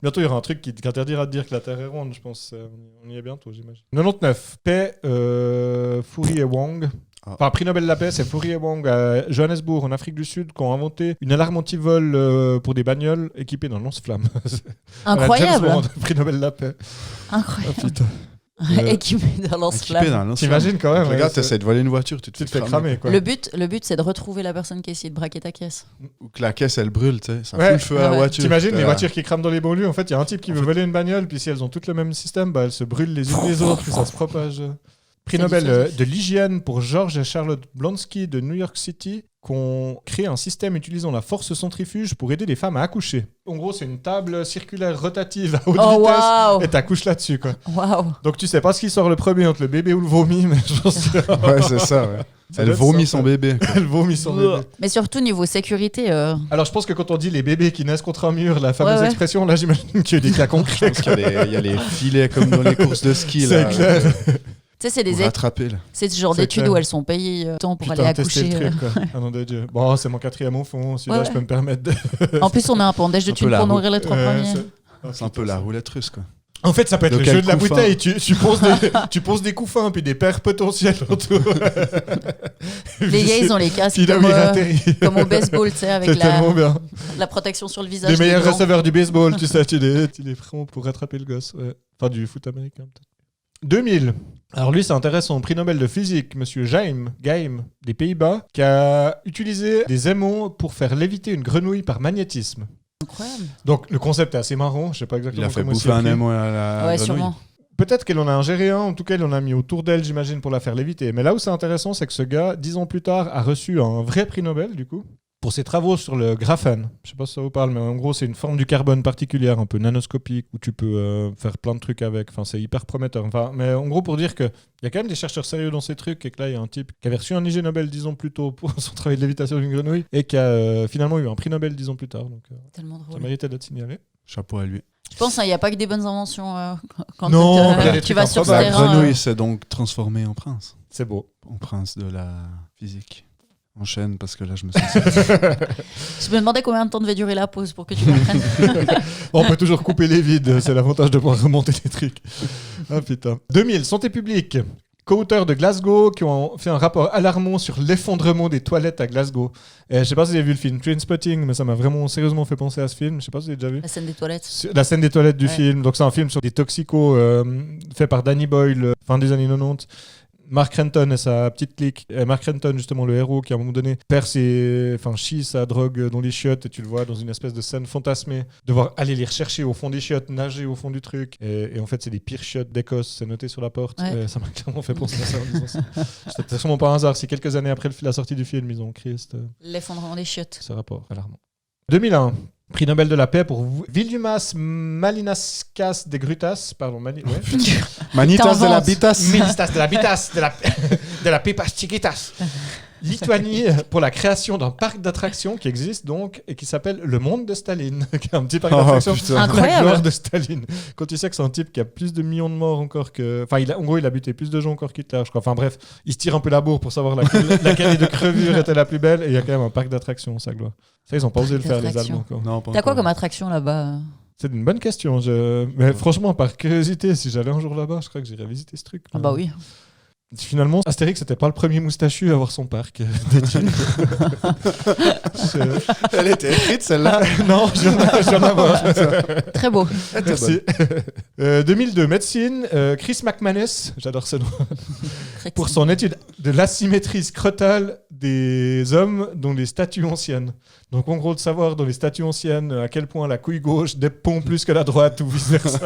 bientôt il y aura un truc qui interdira de dire que la Terre est ronde, je pense. On y est bientôt, j'imagine. 99, paix, Fourier et Wang. Ah. Enfin, prix Nobel de la paix, c'est Fourier et Wang à Johannesburg, en Afrique du Sud, qui ont inventé une alarme anti-vol pour des bagnoles équipées d'un lance-flamme. Incroyable. James Bond, prix Nobel de la paix. Incroyable. Ah, putain. Équipé d'un Équipé lance-flamme. d'un lance-flamme. T'imagines quand même. Regarde, ouais, t'essaies de voler une voiture, tu tu te fais cramer, quoi. Le but, c'est de retrouver la personne qui a essayé de braquer ta caisse. Ou que la caisse, elle brûle, tu sais. Ça Ouais. fout le feu à la Ouais. voiture. T'imagines T'es les là. voitures qui crament dans les banlieues. En fait, il y a un type qui veut voler une bagnole, puis si elles ont toutes le même système, bah, elles se brûlent les unes les autres, puis ça se propage. Prix C'est Nobel dissuasif. de l'hygiène pour George et Charlotte Blonsky de New York City, qui ont créé un système utilisant la force centrifuge pour aider les femmes à accoucher. En gros, c'est une table circulaire rotative à haute Oh vitesse, waouh. et t'accouches là-dessus, quoi. Waouh. Donc tu sais pas ce qui sort le premier entre le bébé ou le vomi, mais je pense que Ouais, c'est ça, ouais. Ça Elle doit être vomit ça, son bébé. elle vomit son bébé. Mais surtout niveau sécurité. Alors je pense que quand on dit les bébés qui naissent contre un mur, la fameuse Ouais, ouais. expression, là j'imagine qu'il y a des cas concrets. Parce qu'il y a les filets comme dans les courses de ski, C'est là. clair. Tu sais, Pour rattraper, là. c'est ce genre C'est d'études clair. où elles sont payées temps pour Putain, aller tester accoucher. le truc, quoi. Ah non de Dieu. Bon, c'est mon 4e enfant, celui-là Ouais, je ouais. peux me permettre de... En plus, on a un pendage de Un peu thunes la pour roue. nourrir les 3 premiers. C'est un peu la roulette russe, quoi. En fait, ça peut être De le quel jeu de la couffin. bouteille. Tu poses des couffins puis des paires potentielles autour. Les gars, ils ont les casques Puis là où comme, il atterrit. comme au baseball, tu sais, avec C'est tellement bien. la protection sur le visage. Les des meilleurs gants. receveurs du baseball, tu sais, tu les prends pour rattraper le gosse. Ouais. Enfin, du foot américain, peut-être. 2000. Alors lui, c'est intéressant. Prix Nobel de physique, monsieur Geim des Pays-Bas, qui a utilisé des aimants pour faire léviter une grenouille par magnétisme. Incroyable. Donc le concept est assez marrant. Je sais pas Il exactement a fait comment bouffer c'est un écrit. aimant à la Ouais, grenouille. sûrement. Peut-être qu'elle en a ingéré un, en tout cas il en a mis autour d'elle, j'imagine, pour la faire léviter. Mais là où c'est intéressant, c'est que ce gars, 10 ans plus tard, a reçu un vrai prix Nobel, du coup, pour ses travaux sur le graphène. Je sais pas si ça vous parle, mais en gros, c'est une forme du carbone particulière, un peu nanoscopique, où tu peux faire plein de trucs avec. Enfin, c'est hyper prometteur. Enfin, mais en gros, pour dire qu'il y a quand même des chercheurs sérieux dans ces trucs, et que là, il y a un type qui avait reçu un IG Nobel 10 ans plus tôt pour son travail de lévitation d'une grenouille, et qui a finalement eu un prix Nobel 10 ans plus tard. Donc, Tellement ça drôle. méritait d'être signalé. Chapeau à lui. Je pense qu'il n'y a pas que des bonnes inventions quand Non, il y a des tu trucs vas sur ce improbables. La terrain. grenouille s'est donc transformée en prince. C'est beau. En prince de la physique. Enchaîne parce que là, je me sens... Je me demandais combien de temps devait durer la pause pour que tu comprennes. On peut toujours couper les vides, c'est l'avantage de pouvoir remonter les trucs. Ah putain. 2000, santé publique. Co-auteurs de Glasgow qui ont fait un rapport alarmant sur l'effondrement des toilettes à Glasgow. Et je sais pas si vous avez vu le film Trainspotting, mais ça m'a vraiment sérieusement fait penser à ce film. Je sais pas si vous avez déjà vu. La scène des toilettes. La scène des toilettes du Ouais. film. Donc c'est un film sur des toxicos fait par Danny Boyle, fin des années 90. Mark Renton et sa petite clique. Et Mark Renton, justement, le héros qui, à un moment donné, chie sa drogue dans les chiottes, et tu le vois dans une espèce de scène fantasmée, devoir aller les rechercher au fond des chiottes, nager au fond du truc. Et en fait, c'est les pires chiottes d'Écosse, c'est noté sur la porte. Ouais. Ça m'a clairement fait penser à ça en disant ça. C'était sûrement pas un hasard si quelques années après la sortie du film, ils ont créé L'effondrement des chiottes. ce rapport alarmant. 2001. Prix Nobel de la paix pour Viljumas Malinaskas de Grutas. Pardon, Manitas de la Bitas. Ministas de la Bitas, de la Pipas Chiquitas. Lituanie pour la création d'un parc d'attractions qui existe donc et qui s'appelle Le Monde de Staline, qui est un petit parc d'attractions. putain. La Incroyable. gloire de Staline. Quand tu sais que c'est un type qui a plus de millions de morts encore que... Enfin, en gros, il a buté plus de gens encore qu'Hitler, je crois. Enfin bref, il se tire un peu la bourre pour savoir laquelle de crevure était la plus belle, et il y a quand même un parc d'attractions, sa gloire. Ça, ils ont pas osé le faire, les Allemands, encore. Non, pas T'as quoi encore. comme attraction là-bas? C'est une bonne question. Mais franchement, par curiosité, si j'allais un jour là-bas, je crois que j'irais visiter ce truc. Ah bah oui. Finalement, Astérix, c'était pas le premier moustachu à avoir son parc dédié. Elle était écrite, celle-là. Non, je viens d'avoir. Très beau. Merci. 2002, médecine. Chris McManus, j'adore ce nom, Très pour petit. son étude de l'asymétrie scrotale des hommes dans les statues anciennes. Donc, en gros, de savoir dans les statues anciennes à quel point la couille gauche dépond plus que la droite ou vice-versa.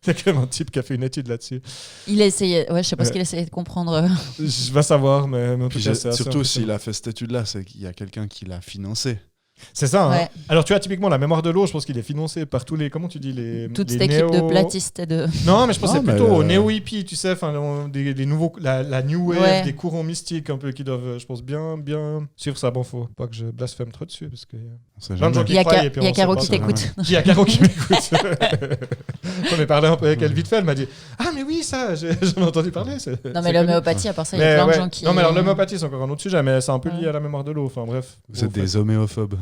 Il y a quand même un type qui a fait une étude là-dessus. Il a essayé, ouais, je sais pas ce qu'il essayait de comprendre. Je vais savoir, mais en tout Puis cas, c'est assez surtout, impressionnant. s'il a fait cette étude-là, c'est qu'il y a quelqu'un qui l'a financé. C'est ça. Hein. Ouais. Alors, tu as typiquement la mémoire de l'eau, je pense qu'il est financé par tous les. Comment tu dis les. Toute les cette équipe de néo- platistes et de. Non, mais je pensais Non, mais, plutôt aux néo-hippies, tu sais, des nouveaux, la new wave, Ouais. des courants mystiques un peu qui doivent, je pense, bien suivre ça. Bon, faut pas que je blasphème trop dessus, parce que On sait plein de gens jamais. qui Il y a, croient, Ca- et puis il y a on sait Caro pas, qui ça. t'écoute. Il y a Caro qui m'écoute. On a parlé un peu avec elle vite fait, elle m'a dit « Ah, mais oui, ça, j'en ai entendu parler. » Non, mais l'homéopathie, à part ça, il y a plein de gens qui. Non, mais alors l'homéopathie, c'est encore un autre sujet, mais c'est un peu lié Ouais. à la mémoire de l'eau. Enfin, bref. Vous êtes des homéophobes.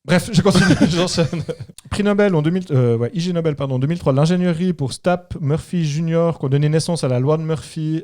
Bref, je continue, j'enchaîne. Prix Nobel en IG Nobel, pardon, en 2003, l'ingénierie pour Stapp Murphy Jr., qui a donné naissance à la loi de Murphy.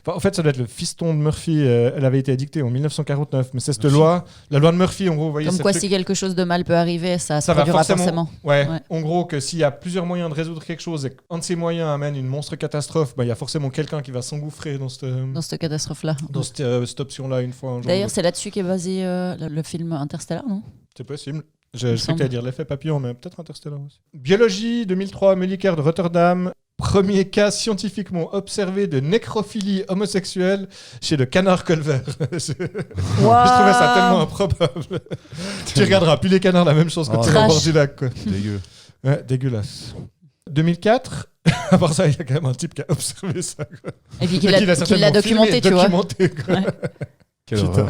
En fait, ça doit être le fiston de Murphy. Elle avait été édictée en 1949, mais c'est cette loi, la loi de Murphy, en gros, vous voyez, Comme c'est quoi, le si truc- quelque chose de mal peut arriver, ça se ça va produira forcément. forcément. Ouais. Ouais. En gros, que s'il y a plusieurs moyens de résoudre quelque chose et qu'un de ces moyens amène une monstre catastrophe, bah, il y a forcément quelqu'un qui va s'engouffrer dans cette Catastrophe-là. cette option-là une fois un jour. D'ailleurs, c'est là-dessus qu'est basé le film Interstellar, non? C'est possible. Je me sais semble. qu'à dire l'effet papillon, mais peut-être Interstellar aussi. Biologie, 2003, Mulliker de Rotterdam. Premier cas scientifiquement observé de nécrophilie homosexuelle chez le canard colvert. Je trouvais ça tellement improbable. Tu regarderas plus les canards la même chose quand Oh, tu es au bord trash. du lac. Quoi. Dégueu. Ouais, dégueulasse. 2004, à part ça, il y a quand même un type qui a observé ça. Quoi. Et puis Et qu'il l'a certainement documenté, filmé, tu vois. documenté, quoi. Ouais. Quelle Putain.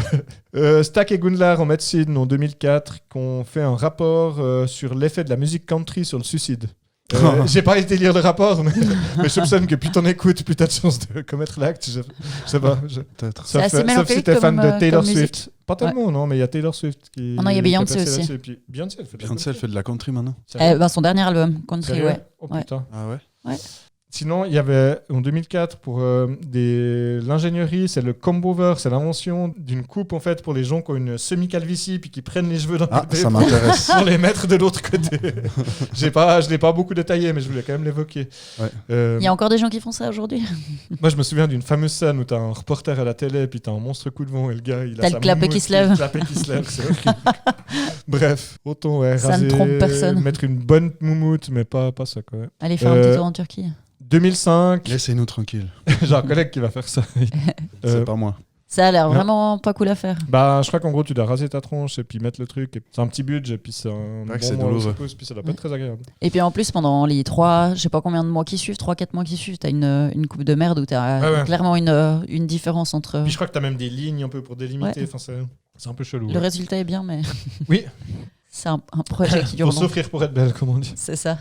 horreur. Stack et Gundlar en médecine en 2004 qui ont fait un rapport sur l'effet de la musique country sur le suicide. J'ai pas été lire le rapport, mais je soupçonne que plus t'en écoutes, plus t'as de chances de commettre l'acte. Je sais pas. Peut-être. C'est assez Sauf si mélancolique t'es fan comme, de Taylor comme musique. Swift. Pas tellement, non, mais il y a Taylor Swift qui. Ah non, il y a qui Beyoncé passé aussi. là-dessus. Et puis Beyoncé, elle fait de la Beyoncé, elle fait de la country maintenant. Son dernier album, Country, Sérieux ouais. Oh Ouais. putain. Ah ouais. Sinon, il y avait en 2004 pour l'ingénierie, c'est le comb-over, c'est l'invention d'une coupe en fait pour les gens qui ont une semi-calvitie puis qui prennent les cheveux d'un Ah, côté ça m'intéresse. pour les mettre de l'autre côté. Je l'ai pas beaucoup détaillé, mais je voulais quand même l'évoquer. Ouais. Il y a encore des gens qui font ça aujourd'hui. Moi, je me souviens d'une fameuse scène où t'as un reporter à la télé puis t'as un monstre coup de vent et le gars, il a T'as sa le clapet moumoute, qui se lève. Le clapet qui se lève, c'est horrible. Bref, autant Ça raser, ne trompe personne. mettre une bonne moumoute, mais pas ça quoi. Ouais. Allez faire un petit tour en Turquie. 2005, Laissez-nous tranquilles. j'ai un collègue qui va faire ça. C'est pas moi. Ça a l'air non. vraiment pas cool à faire. Bah, je crois qu'en gros, tu dois raser ta tronche et puis mettre le truc. C'est un petit budget, puis c'est un Ouais, que bon c'est mois où douloureux. ça pousse, puis ça doit pas être très agréable. Et puis en plus, pendant les 3, je sais pas combien de mois qui suivent, 3-4 mois qui suivent, t'as une coupe de merde où t'as Ouais. clairement une différence entre. Puis je crois que t'as même des lignes un peu pour délimiter. Ouais. Enfin, c'est un peu chelou. Le résultat est bien, mais Oui, c'est un projet qui dure faut longtemps. s'offrir pour être belle, comme on dit. C'est ça.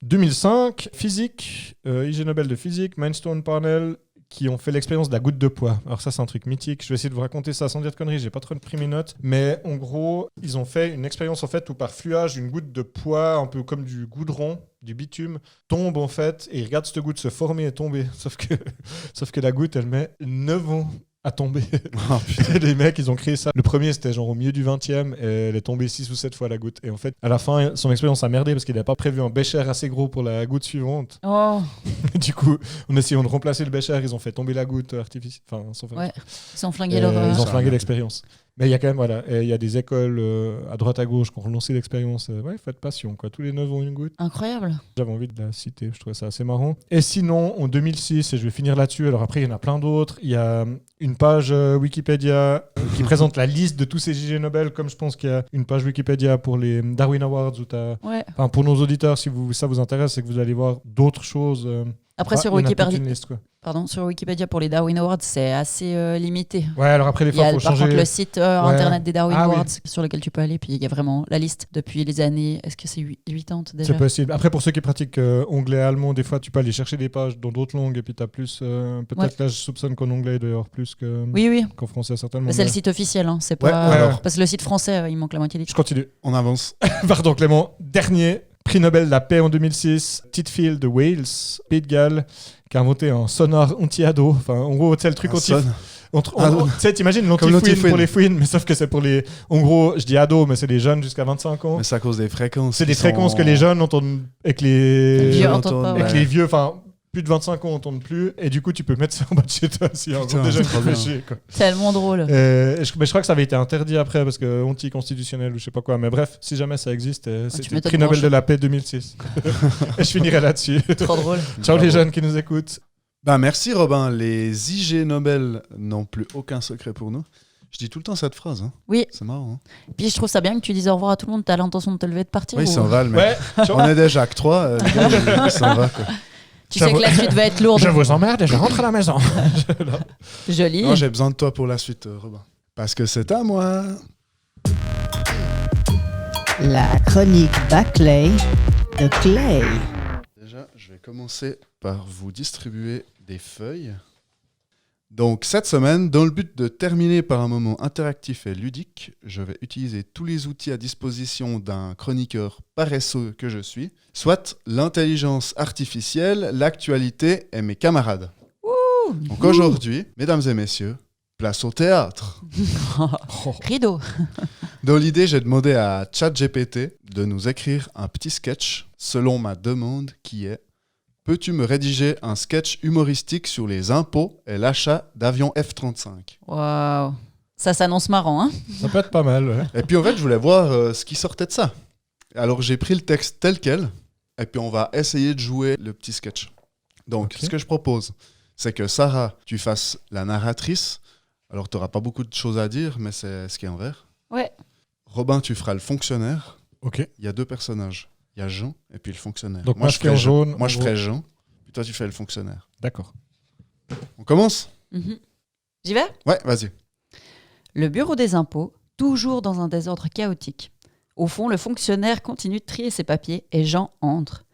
2005, physique, IG Nobel de physique, Mindstone Parnell, qui ont fait l'expérience de la goutte de poids. Alors ça, c'est un truc mythique. Je vais essayer de vous raconter ça sans dire de conneries. J'ai pas trop pris mes notes. Mais en gros, ils ont fait une expérience en fait où par fluage, une goutte de poids, un peu comme du goudron, du bitume, tombe en fait et ils regardent cette goutte se former et tomber. Sauf que la goutte, elle met 9 ans à tomber. Oh, putain. Les mecs, ils ont créé ça. Le premier, c'était genre au milieu du 20e et elle est tombée 6 ou 7 fois la goutte. Et en fait, à la fin, son expérience a merdé parce qu'il n'avait pas prévu un bécher assez gros pour la goutte suivante. Oh, Du coup, en essayant de remplacer le bécher, ils ont fait tomber la goutte artificielle. Enfin, sans faire. ouais. Ils ont flingué leur. Ils ont Ça, flingué ouais. l'expérience. Mais il y a quand même, voilà, et il y a des écoles à droite à gauche qui ont relancé l'expérience. Ouais, faites passion, quoi. Tous les 9 ont une goutte. Incroyable. J'avais envie de la citer, je trouvais ça assez marrant. Et sinon, en 2006, et je vais finir là-dessus, alors après, il y en a plein d'autres. Il y a une page Wikipédia qui présente la liste de tous ces IG Nobel, comme je pense qu'il y a une page Wikipédia pour les Darwin Awards. Où Ouais. enfin, pour nos auditeurs, si ça vous intéresse, c'est que vous allez voir d'autres choses. Après, Ah, sur il y en a Wikipédia, toute une liste, quoi. sur Wikipédia pour les Darwin Awards, c'est assez limité. Ouais, alors après, des Il y fois, a il faut par changer. contre le site internet des Darwin Ah oui. Awards sur lequel tu peux aller, puis il y a vraiment la liste depuis les années. Est-ce que c'est 80 déjà? C'est possible. Après, pour ceux qui pratiquent anglais et allemand, des fois, tu peux aller chercher des pages dans d'autres langues et puis tu as plus. Peut-être Ouais. là, je soupçonne qu'en anglais, il doit y avoir plus Oui. qu'en français, certainement. Mais c'est le Mais- site officiel, hein. C'est Ouais, pas. ouais. Alors. Parce que le site français, il manque la moitié des Je trucs. continue. On avance. Pardon, Clément. Dernier prix Nobel de la paix en 2006. Titfield de Wales, Pays de Galles, qui a inventé un sonar anti-ado. Enfin, en gros, tu sais, le truc Un anti. son. Tu sais, t'imagines Comme l'anti-fouine l'anti-fouine. pour les fouines, mais sauf que c'est pour les. En gros, je dis ados, mais c'est les jeunes jusqu'à 25 ans. Mais c'est à cause des fréquences. C'est qui des fréquences sont- que les jeunes entendent et que les. Les vieux on entendent pas. entend, Et Ouais. que les vieux, enfin, plus de 25 ans, n'entendent plus. Et du coup, tu peux mettre ça en bas de chez toi s'il y a Putain, encore des jeunes c'est qui trop font bien. chier, quoi. Tellement drôle. Mais je crois que ça avait été interdit après parce que anticonstitutionnel ou je sais pas quoi. Mais bref, si jamais ça existe, c'était le m'étonnes prix Nobel branche. de la paix 2006. Et je finirai là-dessus. Trop drôle. Ciao les Bravo. jeunes qui nous écoutent. Bah, merci Robin. Les IG Nobel n'ont plus aucun secret pour nous. Je dis tout le temps cette phrase. Hein. Oui. C'est marrant. Hein. Puis je trouve ça bien que tu dises au revoir à tout le monde. T'as l'intention de te lever, de partir Oui, il ou- s'en va le mec. Ouais, On est déjà que 3. Le gars, il s'en va. Quoi. Tu sais que la suite va être lourde. je vous emmerde et je rentre à la maison. Joli. Non, j'ai besoin de toi pour la suite, Robin. Parce que c'est à moi. La chronique Backlay de Clay. Déjà, je vais commencer par vous distribuer des feuilles. Donc, cette semaine, dans le but de terminer par un moment interactif et ludique, je vais utiliser tous les outils à disposition d'un chroniqueur paresseux que je suis, soit l'intelligence artificielle, l'actualité et mes camarades. Donc aujourd'hui, mesdames et messieurs, place au théâtre. Rideau. Dans l'idée, j'ai demandé à ChatGPT de nous écrire un petit sketch selon ma demande qui est: peux-tu me rédiger un sketch humoristique sur les impôts et l'achat d'avions F-35 ? Waouh. Ça s'annonce marrant, hein? Ça peut être pas mal, ouais. Et puis en fait, je voulais voir ce qui sortait de ça. Alors j'ai pris le texte tel quel, et puis on va essayer de jouer le petit sketch. Donc Ok. ce que je propose, c'est que Sarah, tu fasses la narratrice. Alors tu n'auras pas beaucoup de choses à dire, mais c'est ce qui est en vert. Ouais. Robin, tu feras le fonctionnaire. Ok. Il y a deux personnages. Il y a Jean et puis le fonctionnaire. Donc moi, je fais en ferai jaune, Moi, en je gros. ferai Jean. Puis toi, tu fais le fonctionnaire. D'accord. On commence ? Mhm. J'y vais? Ouais, vas-y. Le bureau des impôts, toujours dans un désordre chaotique. Au fond, le fonctionnaire continue de trier ses papiers et Jean entre.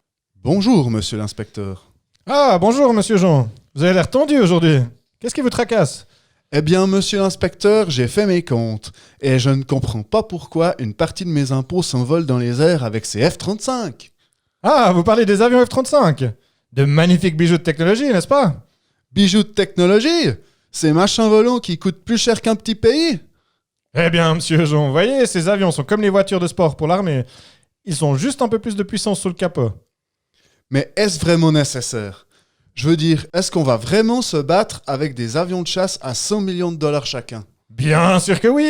Bonjour, monsieur l'inspecteur. Ah, bonjour, monsieur Jean. Vous avez l'air tendu aujourd'hui. Qu'est-ce qui vous tracasse? Eh bien, monsieur l'inspecteur, j'ai fait mes comptes. Et je ne comprends pas pourquoi une partie de mes impôts s'envole dans les airs avec ces F-35. Ah, vous parlez des avions F-35. De magnifiques bijoux de technologie, n'est-ce pas? Bijoux de technologie ? Ces machins volants qui coûtent plus cher qu'un petit pays ? Eh bien, monsieur Jean, vous voyez, ces avions sont comme les voitures de sport pour l'armée. Ils ont juste un peu plus de puissance sous le capot. Mais est-ce vraiment nécessaire ? Je veux dire, est-ce qu'on va vraiment se battre avec des avions de chasse à 100 millions de dollars chacun ? Bien sûr que oui.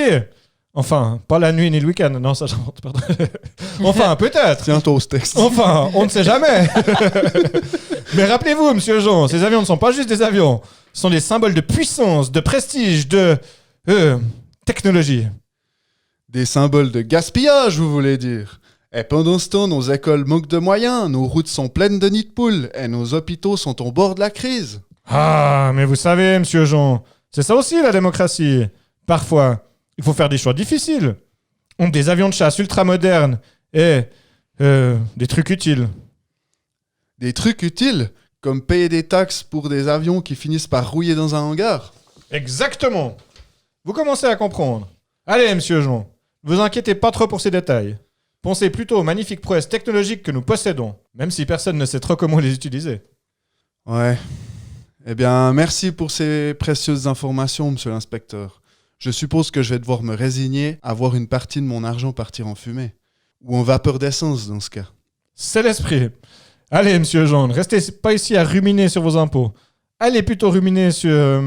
Enfin, pas la nuit ni le week-end. Non, ça j'invente, pardon. Enfin, peut-être. Tiens-toi au texte. Enfin, on ne sait jamais. Mais rappelez-vous, monsieur Jean, ces avions ne sont pas juste des avions. Ce sont des symboles de puissance, de prestige, de technologie. Des symboles de gaspillage, vous voulez dire ? Et pendant ce temps, nos écoles manquent de moyens, nos routes sont pleines de nids de poules, et nos hôpitaux sont au bord de la crise. Ah, mais vous savez, monsieur Jean, c'est ça aussi la démocratie. Parfois, il faut faire des choix difficiles. On a des avions de chasse ultra modernes et des trucs utiles. Des trucs utiles, comme payer des taxes pour des avions qui finissent par rouiller dans un hangar. Exactement. Vous commencez à comprendre. Allez, monsieur Jean, ne vous inquiétez pas trop pour ces détails. Pensez plutôt aux magnifiques prouesses technologiques que nous possédons, même si personne ne sait trop comment les utiliser. Ouais. Eh bien, merci pour ces précieuses informations, monsieur l'inspecteur. Je suppose que je vais devoir me résigner à voir une partie de mon argent partir en fumée. Ou en vapeur d'essence, dans ce cas. C'est l'esprit. Allez, monsieur Jean, restez pas ici à ruminer sur vos impôts. Allez plutôt ruminer sur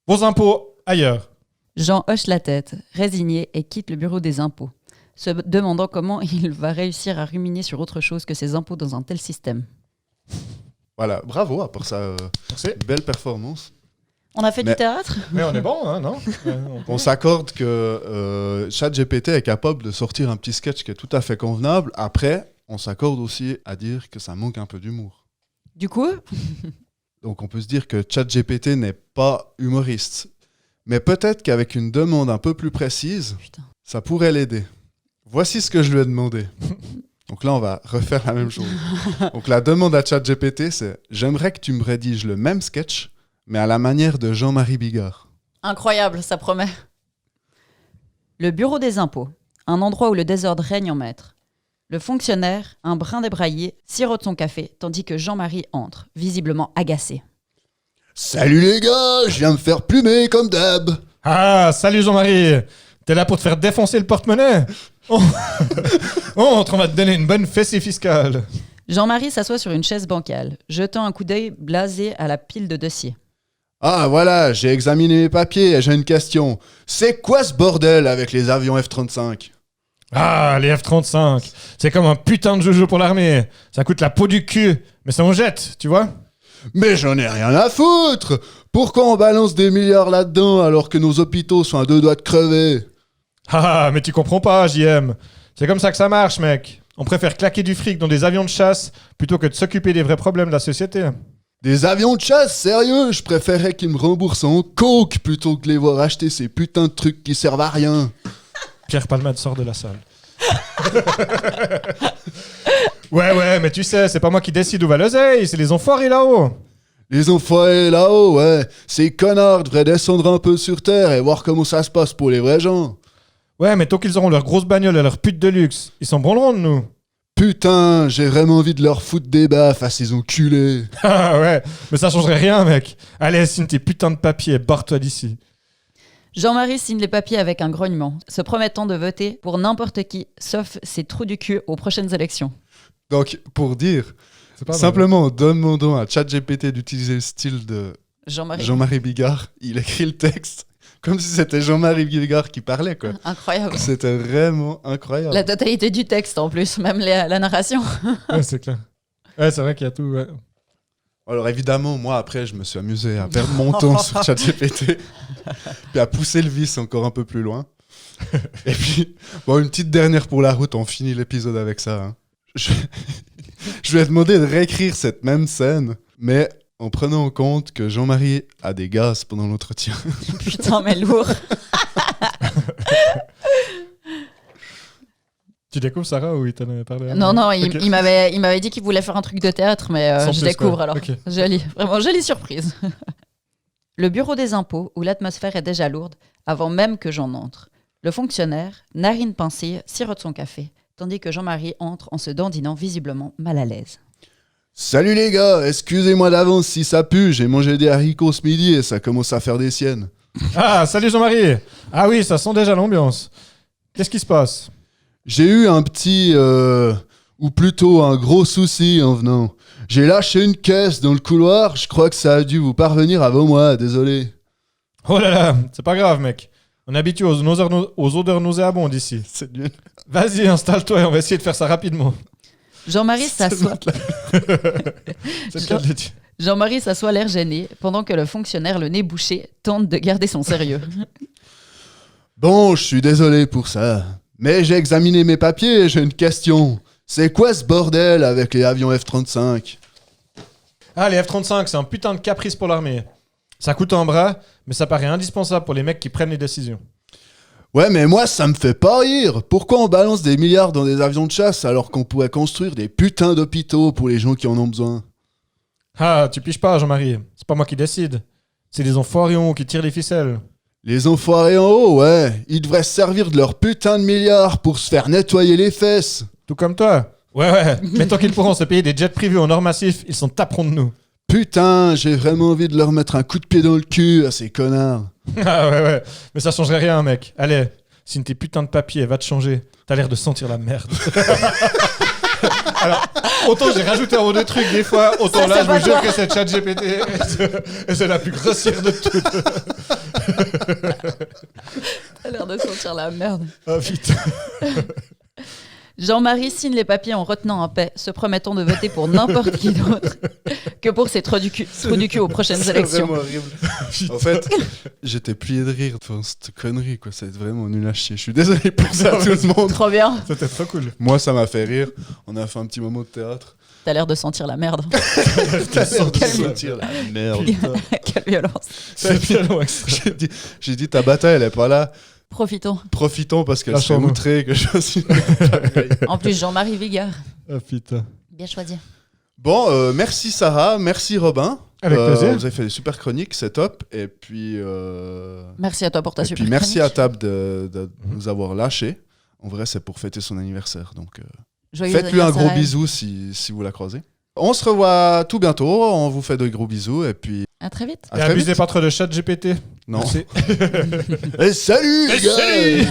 vos impôts ailleurs. Jean hoche la tête, résigné, et quitte le bureau des impôts, se demandant comment il va réussir à ruminer sur autre chose que ses impôts dans un tel système. Voilà, bravo, à part ça, belle performance. On a fait du théâtre ? Mais on est bon, hein, non? On s'accorde que ChatGPT est capable de sortir un petit sketch qui est tout à fait convenable. Après, on s'accorde aussi à dire que ça manque un peu d'humour. Du coup ? Donc on peut se dire que ChatGPT n'est pas humoriste. Mais peut-être qu'avec une demande un peu plus précise, ça pourrait l'aider. Voici ce que je lui ai demandé. Donc là, on va refaire la même chose. Donc la demande à ChatGPT, c'est « J'aimerais que tu me rédiges le même sketch, mais à la manière de Jean-Marie Bigard. » Incroyable, ça promet. Le bureau des impôts, un endroit où le désordre règne en maître. Le fonctionnaire, un brin débraillé, sirote son café, tandis que Jean-Marie entre, visiblement agacé. « Salut les gars, je viens me faire plumer comme d'hab. » Ah, salut Jean-Marie. T'es là pour te faire défoncer le porte-monnaie? Entre, on va te donner une bonne fessée fiscale. Jean-Marie s'assoit sur une chaise bancale, jetant un coup d'œil blasé à la pile de dossiers. Ah voilà, j'ai examiné mes papiers et j'ai une question. C'est quoi ce bordel avec les avions F-35 ? Ah, les F-35. C'est comme un putain de joujou pour l'armée. Ça coûte la peau du cul, mais ça on jette, tu vois? Mais j'en ai rien à foutre. Pourquoi on balance des milliards là-dedans alors que nos hôpitaux sont à 2 doigts de crever ? Ah, mais tu comprends pas, JM. C'est comme ça que ça marche, mec. On préfère claquer du fric dans des avions de chasse plutôt que de s'occuper des vrais problèmes de la société. Des avions de chasse, sérieux ? Je préférerais qu'ils me remboursent en coke plutôt que de les voir acheter ces putains de trucs qui servent à rien. Pierre Palmade sort de la salle. Ouais, mais tu sais, c'est pas moi qui décide où va l'oseille, c'est les enfoirés là-haut. Les enfoirés là-haut, ouais. Ces connards devraient descendre un peu sur terre et voir comment ça se passe pour les vrais gens. Ouais, mais tant qu'ils auront leur grosse bagnole et leur pute de luxe, ils s'en branleront de nous. Putain, j'ai vraiment envie de leur foutre des baffes à ces enculés. Ah ouais, mais ça changerait rien, mec. Allez, signe tes putains de papiers et barre-toi d'ici. Jean-Marie signe les papiers avec un grognement, se promettant de voter pour n'importe qui, sauf ses trous du cul aux prochaines élections. Donc, pour dire, simplement en demandant à ChatGPT d'utiliser le style de Jean-Marie Bigard, il écrit le texte comme si c'était Jean-Marie Bigard qui parlait, quoi. Incroyable. C'était vraiment incroyable. La totalité du texte, en plus, même la narration. Ouais, c'est clair. Ouais, c'est vrai qu'il y a tout, ouais. Alors évidemment, moi après, je me suis amusé à perdre mon temps sur ChatGPT, puis à pousser le vice encore un peu plus loin. Et puis, bon, une petite dernière pour la route, on finit l'épisode avec ça. Hein. Je lui ai demandé de réécrire cette même scène, mais en prenant en compte que Jean-Marie a des gaz pendant l'entretien. Putain, mais lourd. Tu découvres Sarah ou il t'en avait parlé? Non, okay. il m'avait dit qu'il voulait faire un truc de théâtre, mais je découvre quoi. Alors. Okay. Vraiment jolie surprise. Le bureau des impôts, où l'atmosphère est déjà lourde, avant même que j'en entre. Le fonctionnaire, narine pincée, sirote son café, tandis que Jean-Marie entre en se dandinant visiblement mal à l'aise. Salut les gars, excusez-moi d'avance si ça pue, j'ai mangé des haricots ce midi et ça commence à faire des siennes. Ah, salut Jean-Marie. Ah oui, ça sent déjà l'ambiance. Qu'est-ce qui se passe? J'ai eu un petit, ou plutôt un gros souci en venant. J'ai lâché une caisse dans le couloir, je crois que ça a dû vous parvenir avant moi, désolé. Oh là là, c'est pas grave mec. On est habitué aux odeurs nauséabondes ici. C'est nul. Vas-y, installe-toi et on va essayer de faire ça rapidement. Jean-Marie s'assoit. Jean-Marie s'assoit l'air gêné, pendant que le fonctionnaire, le nez bouché, tente de garder son sérieux. Bon, je suis désolé pour ça. Mais j'ai examiné mes papiers et j'ai une question. C'est quoi ce bordel avec les avions F-35 ? Ah, les F-35, c'est un putain de caprice pour l'armée. Ça coûte un bras, mais ça paraît indispensable pour les mecs qui prennent les décisions. Ouais, mais moi, ça me fait pas rire. Pourquoi on balance des milliards dans des avions de chasse alors qu'on pourrait construire des putains d'hôpitaux pour les gens qui en ont besoin ? Ah, tu piges pas, Jean-Marie. C'est pas moi qui décide. C'est les enfoirés en haut qui tirent les ficelles. Les enfoirés en haut, ouais. Ils devraient se servir de leurs putains de milliards pour se faire nettoyer les fesses. Tout comme toi. Ouais. Mais tant qu'ils pourront se payer des jets privés en or massif, ils s'en taperont de nous. Putain, j'ai vraiment envie de leur mettre un coup de pied dans le cul à ces connards. Ah ouais. Mais ça changerait rien, mec. Allez, signe tes putains de papiers, va te changer. T'as l'air de sentir la merde. Alors, autant j'ai rajouté un ou deux trucs des fois, autant Ça, là, c'est je pas me jure toi. que c'est ChatGPT et c'est la plus grossière de toutes. T'as l'air de sentir la merde. Ah putain. Jean-Marie signe les papiers en retenant en paix, se promettant de voter pour n'importe qui d'autre que pour ses trous du cul aux prochaines C'est élections. vraiment horrible. En fait, j'étais plié de rire devant cette connerie, quoi. C'est vraiment nul à chier. Je suis désolé pour ça, tout le monde. Trop bien. C'était trop cool. Moi, ça m'a fait rire. On a fait un petit moment de théâtre. T'as l'air de sentir la merde. Sentir la merde. Quelle violence. C'est bien loin que ça. J'ai dit, Tabata, elle est pas là. Profitons. Profitons parce qu'elle serait Lâchons-nous. outrée que je suis. En plus, Jean-Marie Vigard. Ah putain. Bien choisi. Bon, merci Sarah, merci Robin. Avec plaisir. Vous avez fait des super chroniques, c'est top. Et puis, Merci à toi pour ta et super puis merci chronique. à Tab de nous avoir lâchés. En vrai, c'est pour fêter son anniversaire. Donc, Joyeux faites-lui un anniversaire gros à elle. bisou si vous la croisez. On se revoit tout bientôt. On vous fait de gros bisous. Et puis, À très vite. à Et très abusez vite. pas trop de ChatGPT. Non. Merci. Et salut les gars.